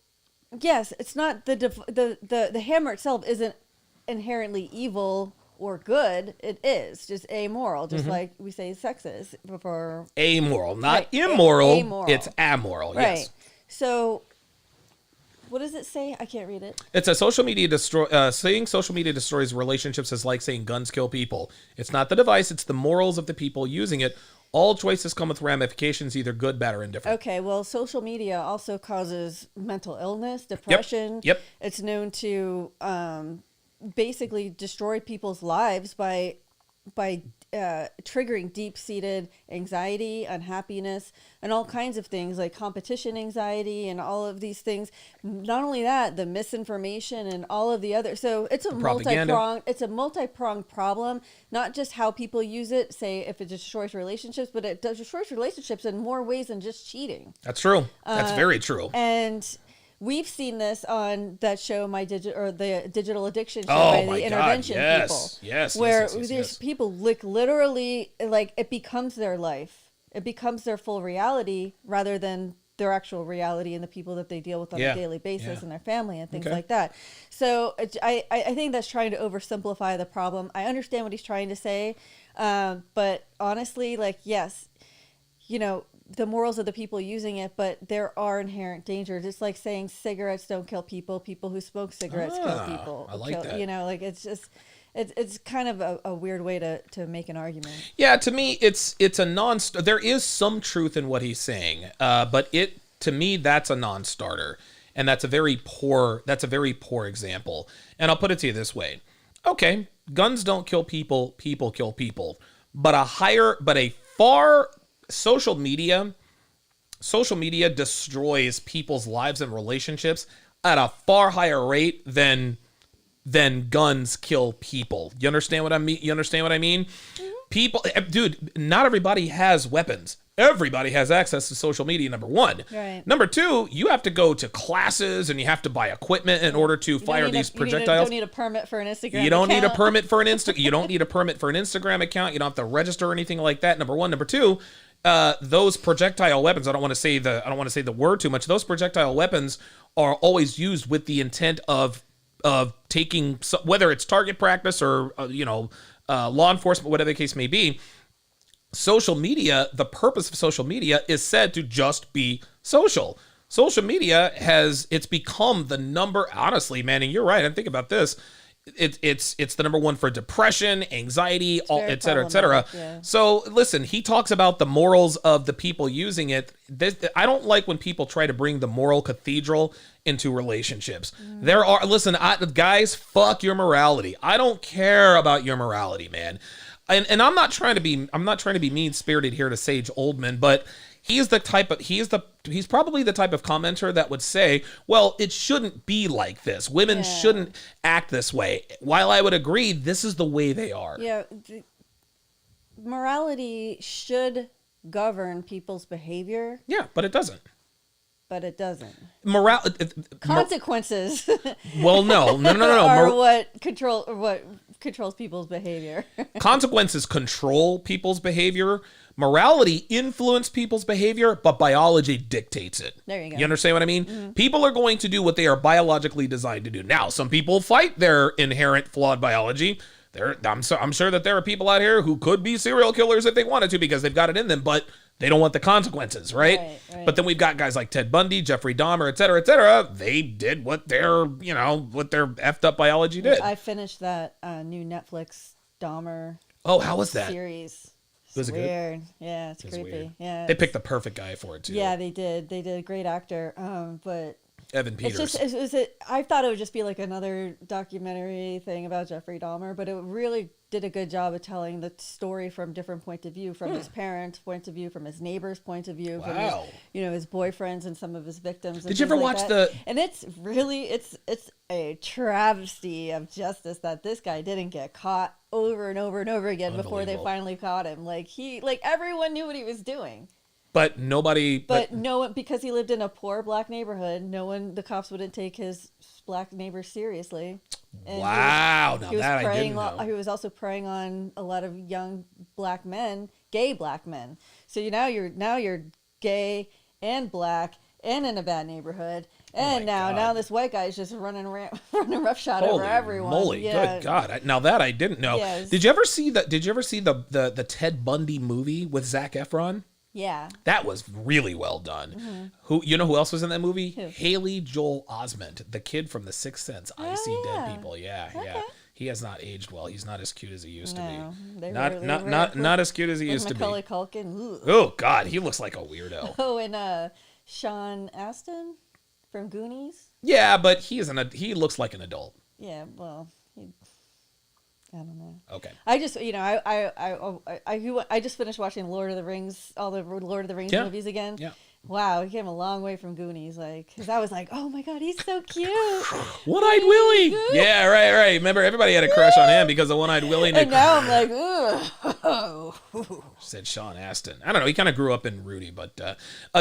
yes, it's not the hammer itself isn't inherently evil or good. It is just amoral, just like we say sex is for Amoral, not Right. immoral. Amoral. It's amoral. right. Yes. So, what does it say? I can't read it. It's a social media saying social media destroys relationships is like saying guns kill people. It's not the device, it's the morals of the people using it. All choices come with ramifications, either good, bad, or indifferent. Okay, well, social media also causes mental illness, depression. Yep. It's known to basically destroy people's lives by triggering deep-seated anxiety, unhappiness, and all kinds of things like competition anxiety and all of these things. Not only that, the misinformation and all of the other. So it's a multi-pronged problem. Not just how people use it, say if it destroys relationships, but it destroys relationships in more ways than just cheating. That's true. That's very true. And we've seen this on that show, the Digital Addiction show Oh by my the God, Intervention yes, people. yes, where yes, yes, there's yes. people literally it becomes their life. It becomes their full reality rather than their actual reality and the people that they deal with on Yeah, a daily basis yeah. and their family and things Okay. like that. So I think that's trying to oversimplify the problem. I understand what he's trying to say, but honestly, yes, the morals of the people using it, but there are inherent dangers. It's like saying cigarettes don't kill people. People who smoke cigarettes kill people. I like that. It's just, it's kind of a weird way to make an argument. Yeah, to me, it's a there is some truth in what he's saying, but to me, that's a non-starter, and that's a very poor example. And I'll put it to you this way: okay, guns don't kill people, people kill people, but social media destroys people's lives and relationships at a far higher rate than guns kill people. You understand what I mean? Mm-hmm. People, dude, not everybody has weapons. Everybody has access to social media, number one. Right. Number two, you have to go to classes and you have to buy equipment in order to fire these projectiles. You don't need a permit for an Instagram You don't need a account. permit for an you don't need a permit for an Instagram account. You don't have to register or anything like that. Number one. Number two, those projectile weapons, I don't want to say the word too much. Those projectile weapons are always used with the intent of taking, whether it's target practice or law enforcement, whatever the case may be. Social media, the purpose of social media is said to just be social. Social media it's become the number, honestly, Manning, you're right. And think about this. It's the number one for depression, anxiety, et cetera, et cetera. Yeah. So listen, he talks about the morals of the people using it. I don't like when people try to bring the moral cathedral into relationships. Guys, fuck your morality. I don't care about your morality, man. And I'm not trying to be mean-spirited here to Sage Oldman, but he's probably the type of commenter that would say, well, it shouldn't be like this. Women shouldn't act this way. While I would agree, this is the way they are. Yeah. Morality should govern people's behavior, Yeah, but it doesn't. but it doesn't. Consequences Well, no. are what controls people's behavior. Consequences control people's behavior. Morality influence people's behavior, but biology dictates it. There you go. You understand what I mean? Mm-hmm. People are going to do what they are biologically designed to do. Now, some people fight their inherent flawed biology. I'm sure that there are people out here who could be serial killers if they wanted to because they've got it in them, but they don't want the consequences, right? Right. But then we've got guys like Ted Bundy, Jeffrey Dahmer, et cetera, et cetera. They did what their effed up biology did. I finished that new Netflix Dahmer Oh, how was that? series. Was it good? Weird. Yeah, it's It was creepy. weird. Yeah. They picked the perfect guy for it too. Yeah, they did. They did a great actor. But Evan Peters. I thought it would just be like another documentary thing about Jeffrey Dahmer, but it really did a good job of telling the story from different point of view, from his parents' point of view, from his neighbor's point of view, from his, his boyfriends and some of his victims. Did you ever watch And it's really it's a travesty of justice that this guy didn't get caught over and over and over again before they finally caught him. Like everyone knew what he was doing. But nobody. But no one, because he lived in a poor black neighborhood, the cops wouldn't take his black neighbors seriously. And wow! Now that I didn't know. He was also preying on a lot of young black men, gay black men. So now you're gay and black and in a bad neighborhood, and now this white guy is just running roughshod over everyone. Moly, yeah. Good God! Now that I didn't know. Yes. Did you ever see the Ted Bundy movie with Zac Efron? Yeah. That was really well done. Mm-hmm. Who else was in that movie? Haley Joel Osment, the kid from The Sixth Sense. I See Dead People. Yeah, okay. Yeah. He has not aged well. He's not as cute as he used to be. Not as cute as he used to be. Macaulay Culkin. Ugh. Oh God, he looks like a weirdo. Oh, and Sean Astin from Goonies. Yeah, but he looks like an adult. Yeah, well, I don't know. Okay. I just, I just finished watching Lord of the Rings, all the Lord of the Rings movies again. Yeah. Wow, he came a long way from Goonies, because I was like, oh my God, he's so cute. One-Eyed Willie. Yeah, right. Remember, everybody had a crush on him because of One-Eyed Willie. And now I'm like, ugh. Said Sean Astin. I don't know. He kind of grew up in Rudy, but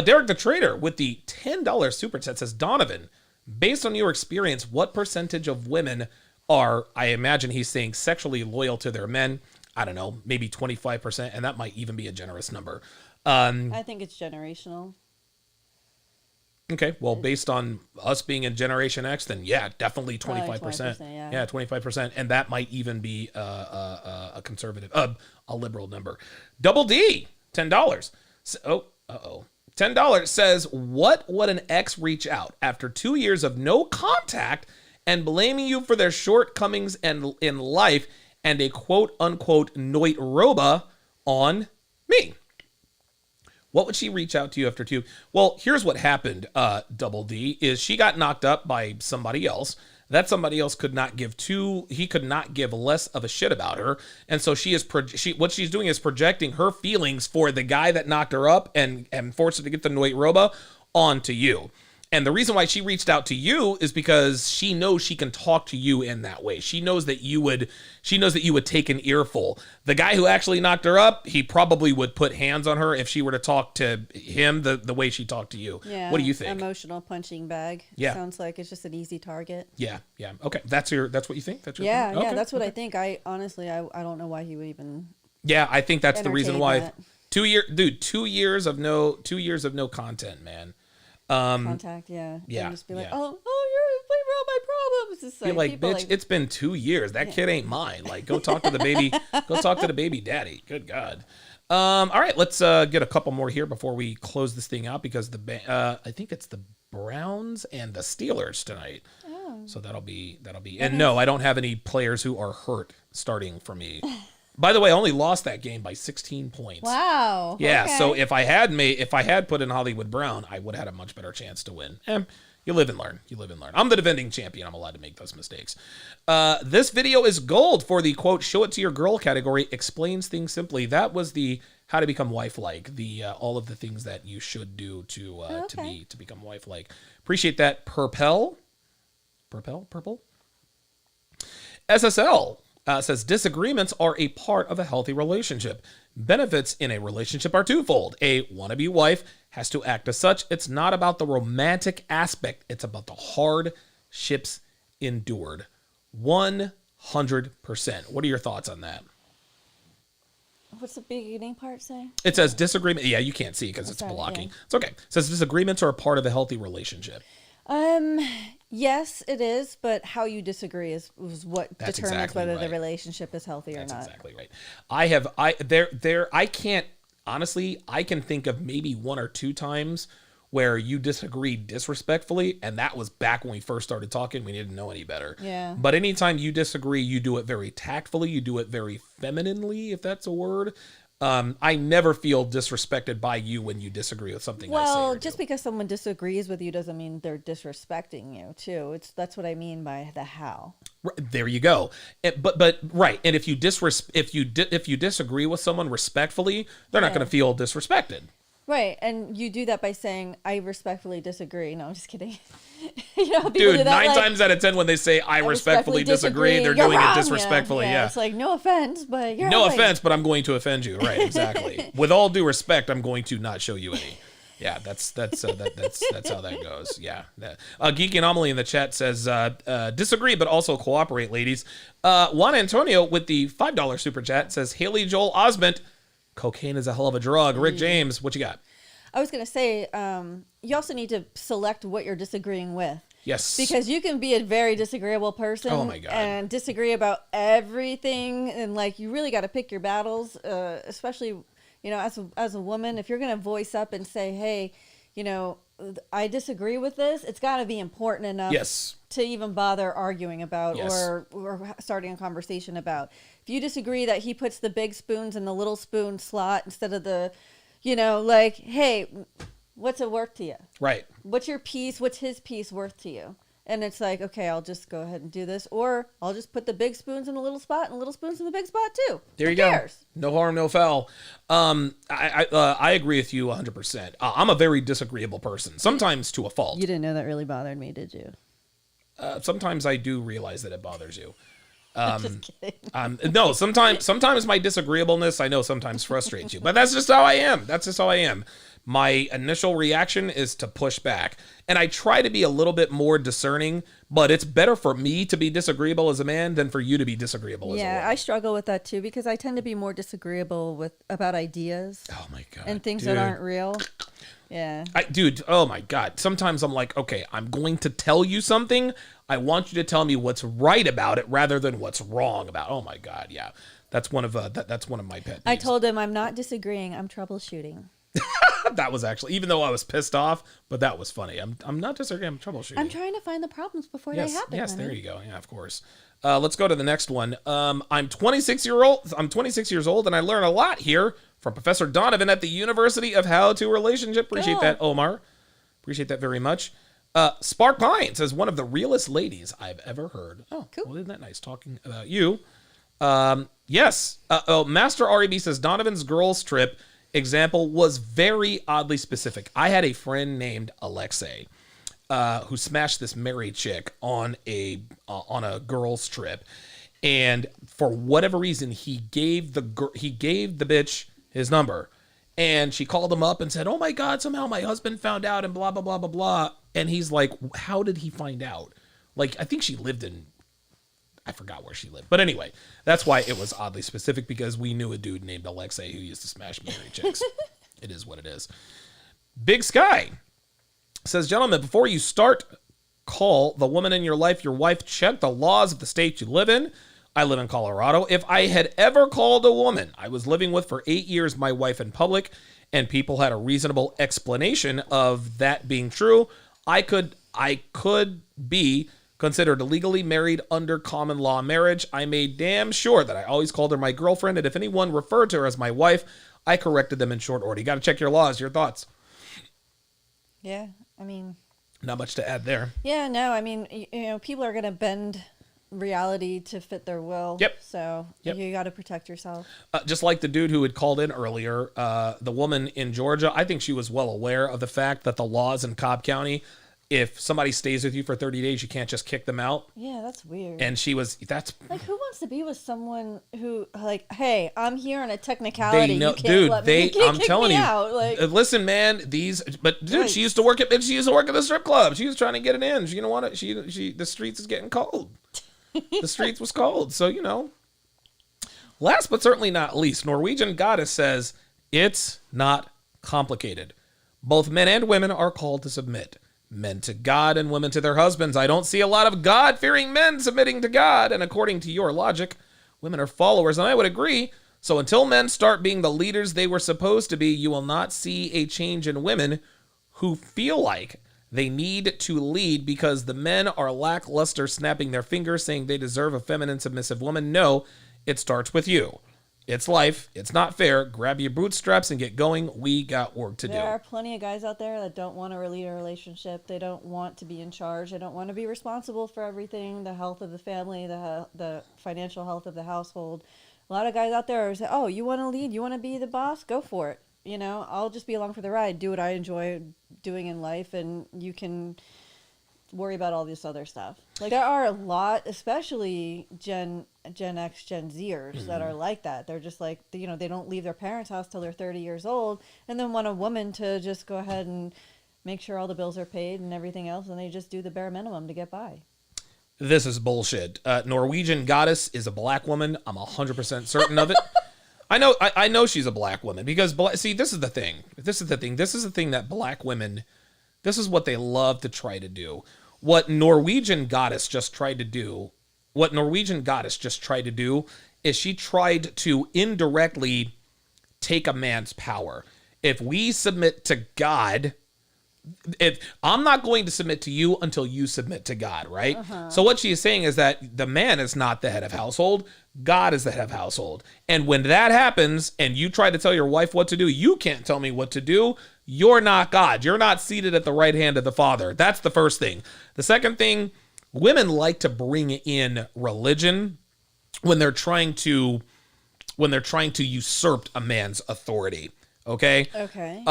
Derek the Trader with the $10 super chat says, Donovan, based on your experience, what percentage of women are, I imagine he's saying, sexually loyal to their men? I don't know, maybe 25%, and that might even be a generous number. I think it's generational. Okay, well, based on us being in Generation X, then yeah, definitely 25%. Yeah, 25%, and that might even be a conservative, a liberal number. Double D, $10. $10 says, what would an ex reach out after 2 years of no contact and blaming you for their shortcomings in life and a quote-unquote noit roba on me? What would she reach out to you after 2? Well, here's what happened, Double D, is she got knocked up by somebody else. That somebody else could not give less of a shit about her. And so what she's doing is projecting her feelings for the guy that knocked her up and forced her to get the noit roba onto you. And the reason why she reached out to you is because she knows she can talk to you in that way. She knows that you would take an earful. The guy who actually knocked her up, he probably would put hands on her if she were to talk to him the way she talked to you. Yeah. What do you think? Emotional punching bag. Yeah. Sounds like it's just an easy target. Yeah. Okay. That's what you think? That's your yeah, opinion? Yeah, that's what I think. I honestly I don't know why he would even. Yeah, I think that's the reason why. That. 2 years of no content, man. Contact, yeah. Yeah. And just be like, oh, you're blaming all my problems. It's like, bitch, it's been 2 years. That kid ain't mine. Like, go talk to the baby. Go talk to the baby daddy. Good God. All right, let's get a couple more here before we close this thing out because I think it's the Browns and the Steelers tonight. Oh. So that'll be. And no, I don't have any players who are hurt starting for me. By the way, I only lost that game by 16 points. Wow. Yeah, okay. So if I had put in Hollywood Brown, I would have had a much better chance to win. You live and learn. I'm the defending champion. I'm allowed to make those mistakes. This video is gold for the quote "show it to your girl" category. Explains things simply. That was the how to become wife-like. The all of the things that you should do to become wife-like. Appreciate that. Purple. SSL. Says disagreements are a part of a healthy relationship. Benefits in a relationship are twofold. A wannabe wife has to act as such. It's not about the romantic aspect. It's about the hardships endured. 100%. What are your thoughts on that? What's the beginning part say? It says disagreement. Yeah, you can't see because it's blocking. Yeah. It's okay. It says disagreements are a part of a healthy relationship. Yes, it is, but how you disagree is what That's determines exactly whether right. the relationship is healthy or not. That's exactly right. I can think of maybe 1 or 2 times where you disagreed disrespectfully, and that was back when we first started talking. We didn't know any better. Yeah. But anytime you disagree, you do it very tactfully. You do it very femininely, if that's a word. I never feel disrespected by you when you disagree with something I say. Well, or just do. because someone disagrees with you doesn't mean they're disrespecting you too. That's what I mean by the how. There you go. But right, and if you disagree with someone respectfully, they're not going to feel disrespected. Right, and you do that by saying, "I respectfully disagree." No, I'm just kidding. You know, people Dude, do that, 9 times out of 10 when they say I respectfully disagree, they're you're doing wrong. it disrespectfully. Yeah. It's like, no offense, but you're No right. offense, but I'm going to offend you. Right, exactly. With all due respect, I'm going to not show you any. Yeah, that's how that goes. Yeah. Geeky Anomaly in the chat says, disagree, but also cooperate, ladies. Juan Antonio with the $5 super chat says, Haley Joel Osment, cocaine is a hell of a drug. Rick James, what you got? I was going to say, you also need to select what you're disagreeing with. Yes. Because you can be a very disagreeable person. Oh my God. And disagree about everything. And like, you really got to pick your battles, especially, you know, as a woman, if you're going to voice up and say, hey, you know, I disagree with this, it's got to be important enough to even bother arguing about or starting a conversation about. If you disagree that he puts the big spoons in the little spoon slot instead of the, you know, like, hey, what's it worth to you? Right. What's your piece? What's his piece worth to you? And it's like, okay, I'll just go ahead and do this. Or I'll just put the big spoons in the little spot and the little spoons in the big spot too. There you go. No harm, no foul. I agree with you 100%. I'm a very disagreeable person, sometimes to a fault. You didn't know that really bothered me, did you? Sometimes I do realize that it bothers you. Just kidding. No, sometimes my disagreeableness, I know sometimes frustrates you, but that's just how I am. That's just how I am. My initial reaction is to push back, and I try to be a little bit more discerning, but it's better for me to be disagreeable as a man than for you to be disagreeable as a woman. Yeah, I struggle with that too, because I tend to be more disagreeable about ideas. Oh my God. And things that aren't real. Yeah. Dude, oh my God. Sometimes I'm like, okay, I'm going to tell you something. I want you to tell me what's right about it rather than what's wrong about it. Oh my God, yeah. That's one of my pet peeves. I told him I'm not disagreeing, I'm troubleshooting. That was actually, even though I was pissed off, but that was funny. I'm not disagreeing, I'm troubleshooting. I'm trying to find the problems before they happen. Yes, honey. there you go. Yeah, of course. Let's go to the next one. I'm 26 years old, and I learn a lot here from Professor Donovan at the University of How to Relationship. Appreciate that, Omar. Appreciate that very much. Spark Pine says, one of the realest ladies I've ever heard. Oh, cool. Well, isn't that nice talking about you? Yes. Master REB says, Donovan's girls trip example was very oddly specific. I had a friend named Alexei who smashed this married chick on a girls trip, and for whatever reason he gave the bitch his number, and she called him up and said, oh my God, somehow my husband found out and blah blah blah blah blah. And he's like, how did he find out? Like, I think she lived in, I forgot where she lived. But anyway, that's why it was oddly specific, because we knew a dude named Alexei who used to smash married chicks. It is what it is. Big Sky says, gentlemen, before you call the woman in your life your wife, check the laws of the state you live in. I live in Colorado. If I had ever called a woman I was living with for 8 years my wife in public, and people had a reasonable explanation of that being true, I could be considered legally married under common law marriage. I made damn sure that I always called her my girlfriend, and if anyone referred to her as my wife, I corrected them in short order. You got to check your laws. Your thoughts? Yeah, I mean, not much to add there. Yeah, no, I mean, you know, people are going to bend reality to fit their will. Yep. So you got to protect yourself. Just like the dude who had called in earlier, the woman in Georgia, I think she was well aware of the fact that the laws in Cobb County, if somebody stays with you for 30 days, you can't just kick them out. Yeah, that's weird. And that's like, who wants to be with someone who, like, hey, I'm here on a technicality. They know, you can't dude. I'm telling you. Out. Like, listen, man. But dude, she used to work at the strip club. She was trying to get it in. She didn't want it. The streets is getting cold. The streets was cold. So, you know. Last but certainly not least, Norwegian Goddess says, it's not complicated. Both men and women are called to submit. Men to God and women to their husbands. I don't see a lot of God-fearing men submitting to God. And according to your logic, women are followers. And I would agree. So until men start being the leaders they were supposed to be, you will not see a change in women who feel like they need to lead because the men are lackluster, snapping their fingers, saying they deserve a feminine, submissive woman. No, it starts with you. It's life. It's not fair. Grab your bootstraps and get going. We got work to do. There are plenty of guys out there that don't want to lead a relationship. They don't want to be in charge. They don't want to be responsible for everything, the health of the family, the financial health of the household. A lot of guys out there are saying, oh, you want to lead? You want to be the boss? Go for it. You know, I'll just be along for the ride, do what I enjoy doing in life, and you can worry about all this other stuff. Like, there are a lot, especially Gen X, Gen Zers, that are like that. They're just like, you know, they don't leave their parents' house till they're 30 years old, and then want a woman to just go ahead and make sure all the bills are paid and everything else, and they just do the bare minimum to get by. This is bullshit. Norwegian Goddess is a black woman. I'm 100% certain of it. I know she's a black woman because, see, this is the thing. This is the thing that black women, this is what they love to try to do. What Norwegian Goddess just tried to do is she tried to indirectly take a man's power. If we submit to God, if I'm not going to submit to you until you submit to God, right? So what she is saying is that the man is not the head of household. God is the head of household. And when that happens and you try to tell your wife what to do, you can't tell me what to do. You're not God. You're not seated at the right hand of the Father. That's the first thing. The second thing, women like to bring in religion when they're trying to usurp a man's authority. Okay? Okay.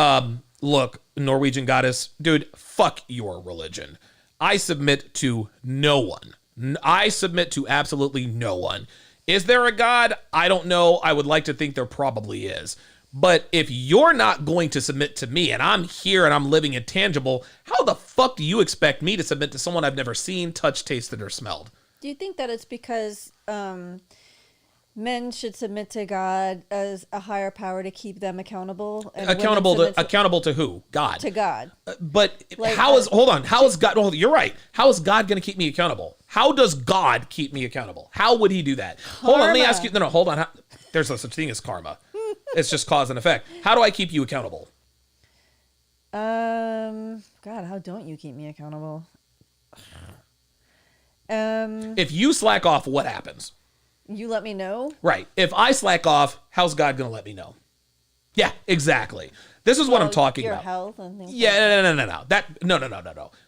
Look, Norwegian Goddess, dude, fuck your religion. I submit to no one. I submit to absolutely no one. Is there a God? I don't know. I would like to think there probably is. But if you're not going to submit to me and I'm here and I'm living intangible, how the fuck do you expect me to submit to someone I've never seen, touched, tasted, or smelled? Do you think that it's because men should submit to God as a higher power to keep them accountable? And accountable to who? God. To God. But Like, how is God? Well, you're right. How is God going to keep me accountable? How does God keep me accountable? How would he do that? Hold on, let me ask you. No, hold on. There's no such thing as karma. It's just cause and effect. How do I keep you accountable? God, how don't you keep me accountable? If you slack off, what happens? You let me know? Right. If I slack off, how's God going to let me know? Yeah, exactly. This is what I'm talking your about. Health and things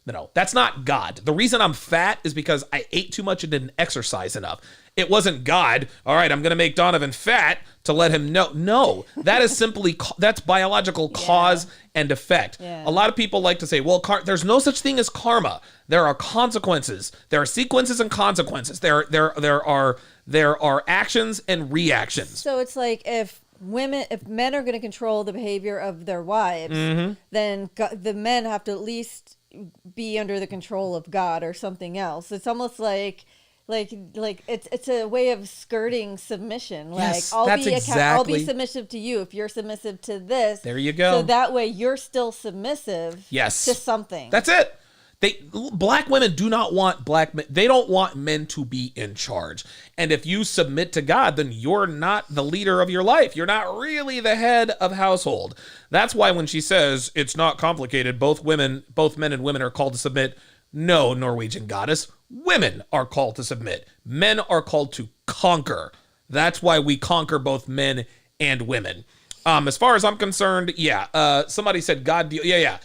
No. That's not God. The reason I'm fat is because I ate too much and didn't exercise enough. It wasn't God. All right, I'm going to make Donovan fat to let him know. No, that is simply, that's biological cause and effect. Yeah. A lot of people like to say, well, there's no such thing as karma. There are consequences. There are sequences and consequences. There are actions and reactions. So it's like if men are going to control the behavior of their wives, then the men have to at least be under the control of God or something else. It's almost like it's a way of skirting submission. Yes, I'll be submissive to you if you're submissive to this. There you go. So that way you're still submissive to something. That's it. Black women do not want black men. They don't want men to be in charge. And if you submit to God, then you're not the leader of your life. You're not really the head of household. That's why when she says it's not complicated, both men and women are called to submit. No, Norwegian Goddess. Women are called to submit. Men are called to conquer. That's why we conquer both men and women. As far as I'm concerned, somebody said God. Yeah.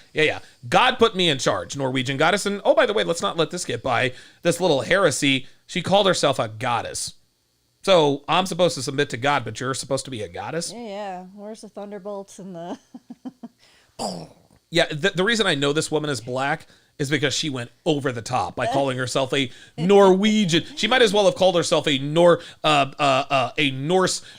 God put me in charge, Norwegian Goddess. And oh, by the way, let's not let this get by. This little heresy. She called herself a goddess. So I'm supposed to submit to God, but you're supposed to be a goddess? Yeah. Where's the thunderbolts and the... Yeah, the reason I know this woman is black is because she went over the top by calling herself a Norwegian. She might as well have called herself a Norse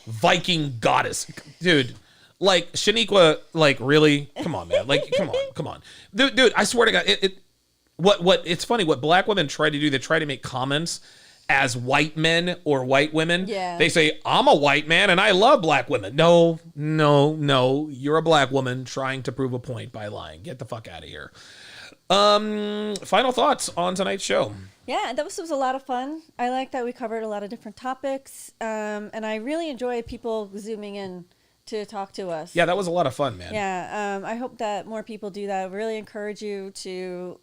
Viking goddess. Dude, like, Shaniqua, like, really? Come on, man. Like, come on. Dude, I swear to God, it's funny, what black women try to do, they try to make comments as white men or white women. Yeah. They say, I'm a white man and I love black women. No. You're a black woman trying to prove a point by lying. Get the fuck out of here. Final thoughts on tonight's show. Yeah, that was a lot of fun. I like that we covered a lot of different topics. And I really enjoy people zooming in to talk to us. Yeah, that was a lot of fun, man. Yeah, I hope that more people do that. I really encourage you to,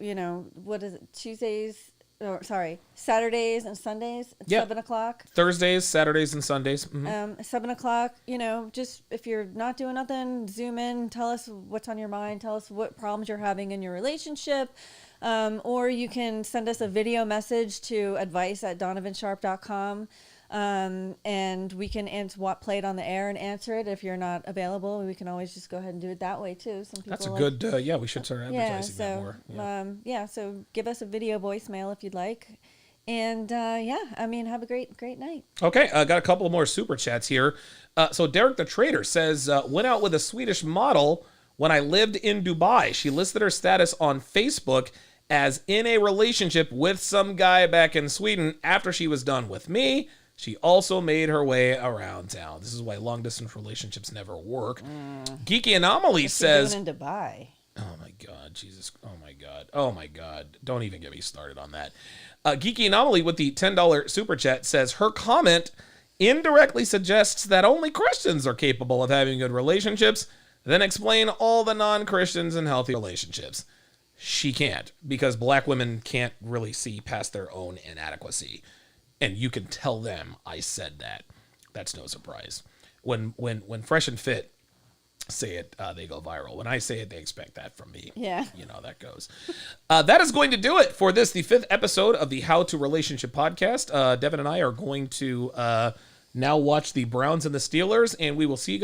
what is it, Tuesdays Saturdays and Sundays at Yep. 7:00. Thursdays, Saturdays, and Sundays. Mhm. 7:00. Just if you're not doing nothing, zoom in, tell us what's on your mind, tell us what problems you're having in your relationship. Or you can send us a video message to advice@donovansharp.com. And we can play it on the air and answer it. If you're not available, we can always just go ahead and do it that way too. Some people That's a good, we should start advertising that more. So give us a video voicemail if you'd like. And have a great night. Okay, got a couple more super chats here. So Derek the Trader says, went out with a Swedish model when I lived in Dubai. She listed her status on Facebook as in a relationship with some guy back in Sweden. After she was done with me, she also made her way around town. This is why long-distance relationships never work. Geeky Anomaly says... Doing in Dubai? Oh, my God. Jesus. Oh, my God. Oh, my God. Don't even get me started on that. Geeky Anomaly with the $10 super chat says, her comment indirectly suggests that only Christians are capable of having good relationships, then explain all the non-Christians in healthy relationships. She can't, because black women can't really see past their own inadequacy. And you can tell them I said that. That's no surprise. When Fresh and Fit say it, they go viral. When I say it, they expect that from me. Yeah. You know how that goes. That is going to do it for this, the 5th episode of the How to Relationship podcast. Devin and I are going to now watch the Browns and the Steelers, and we will see you guys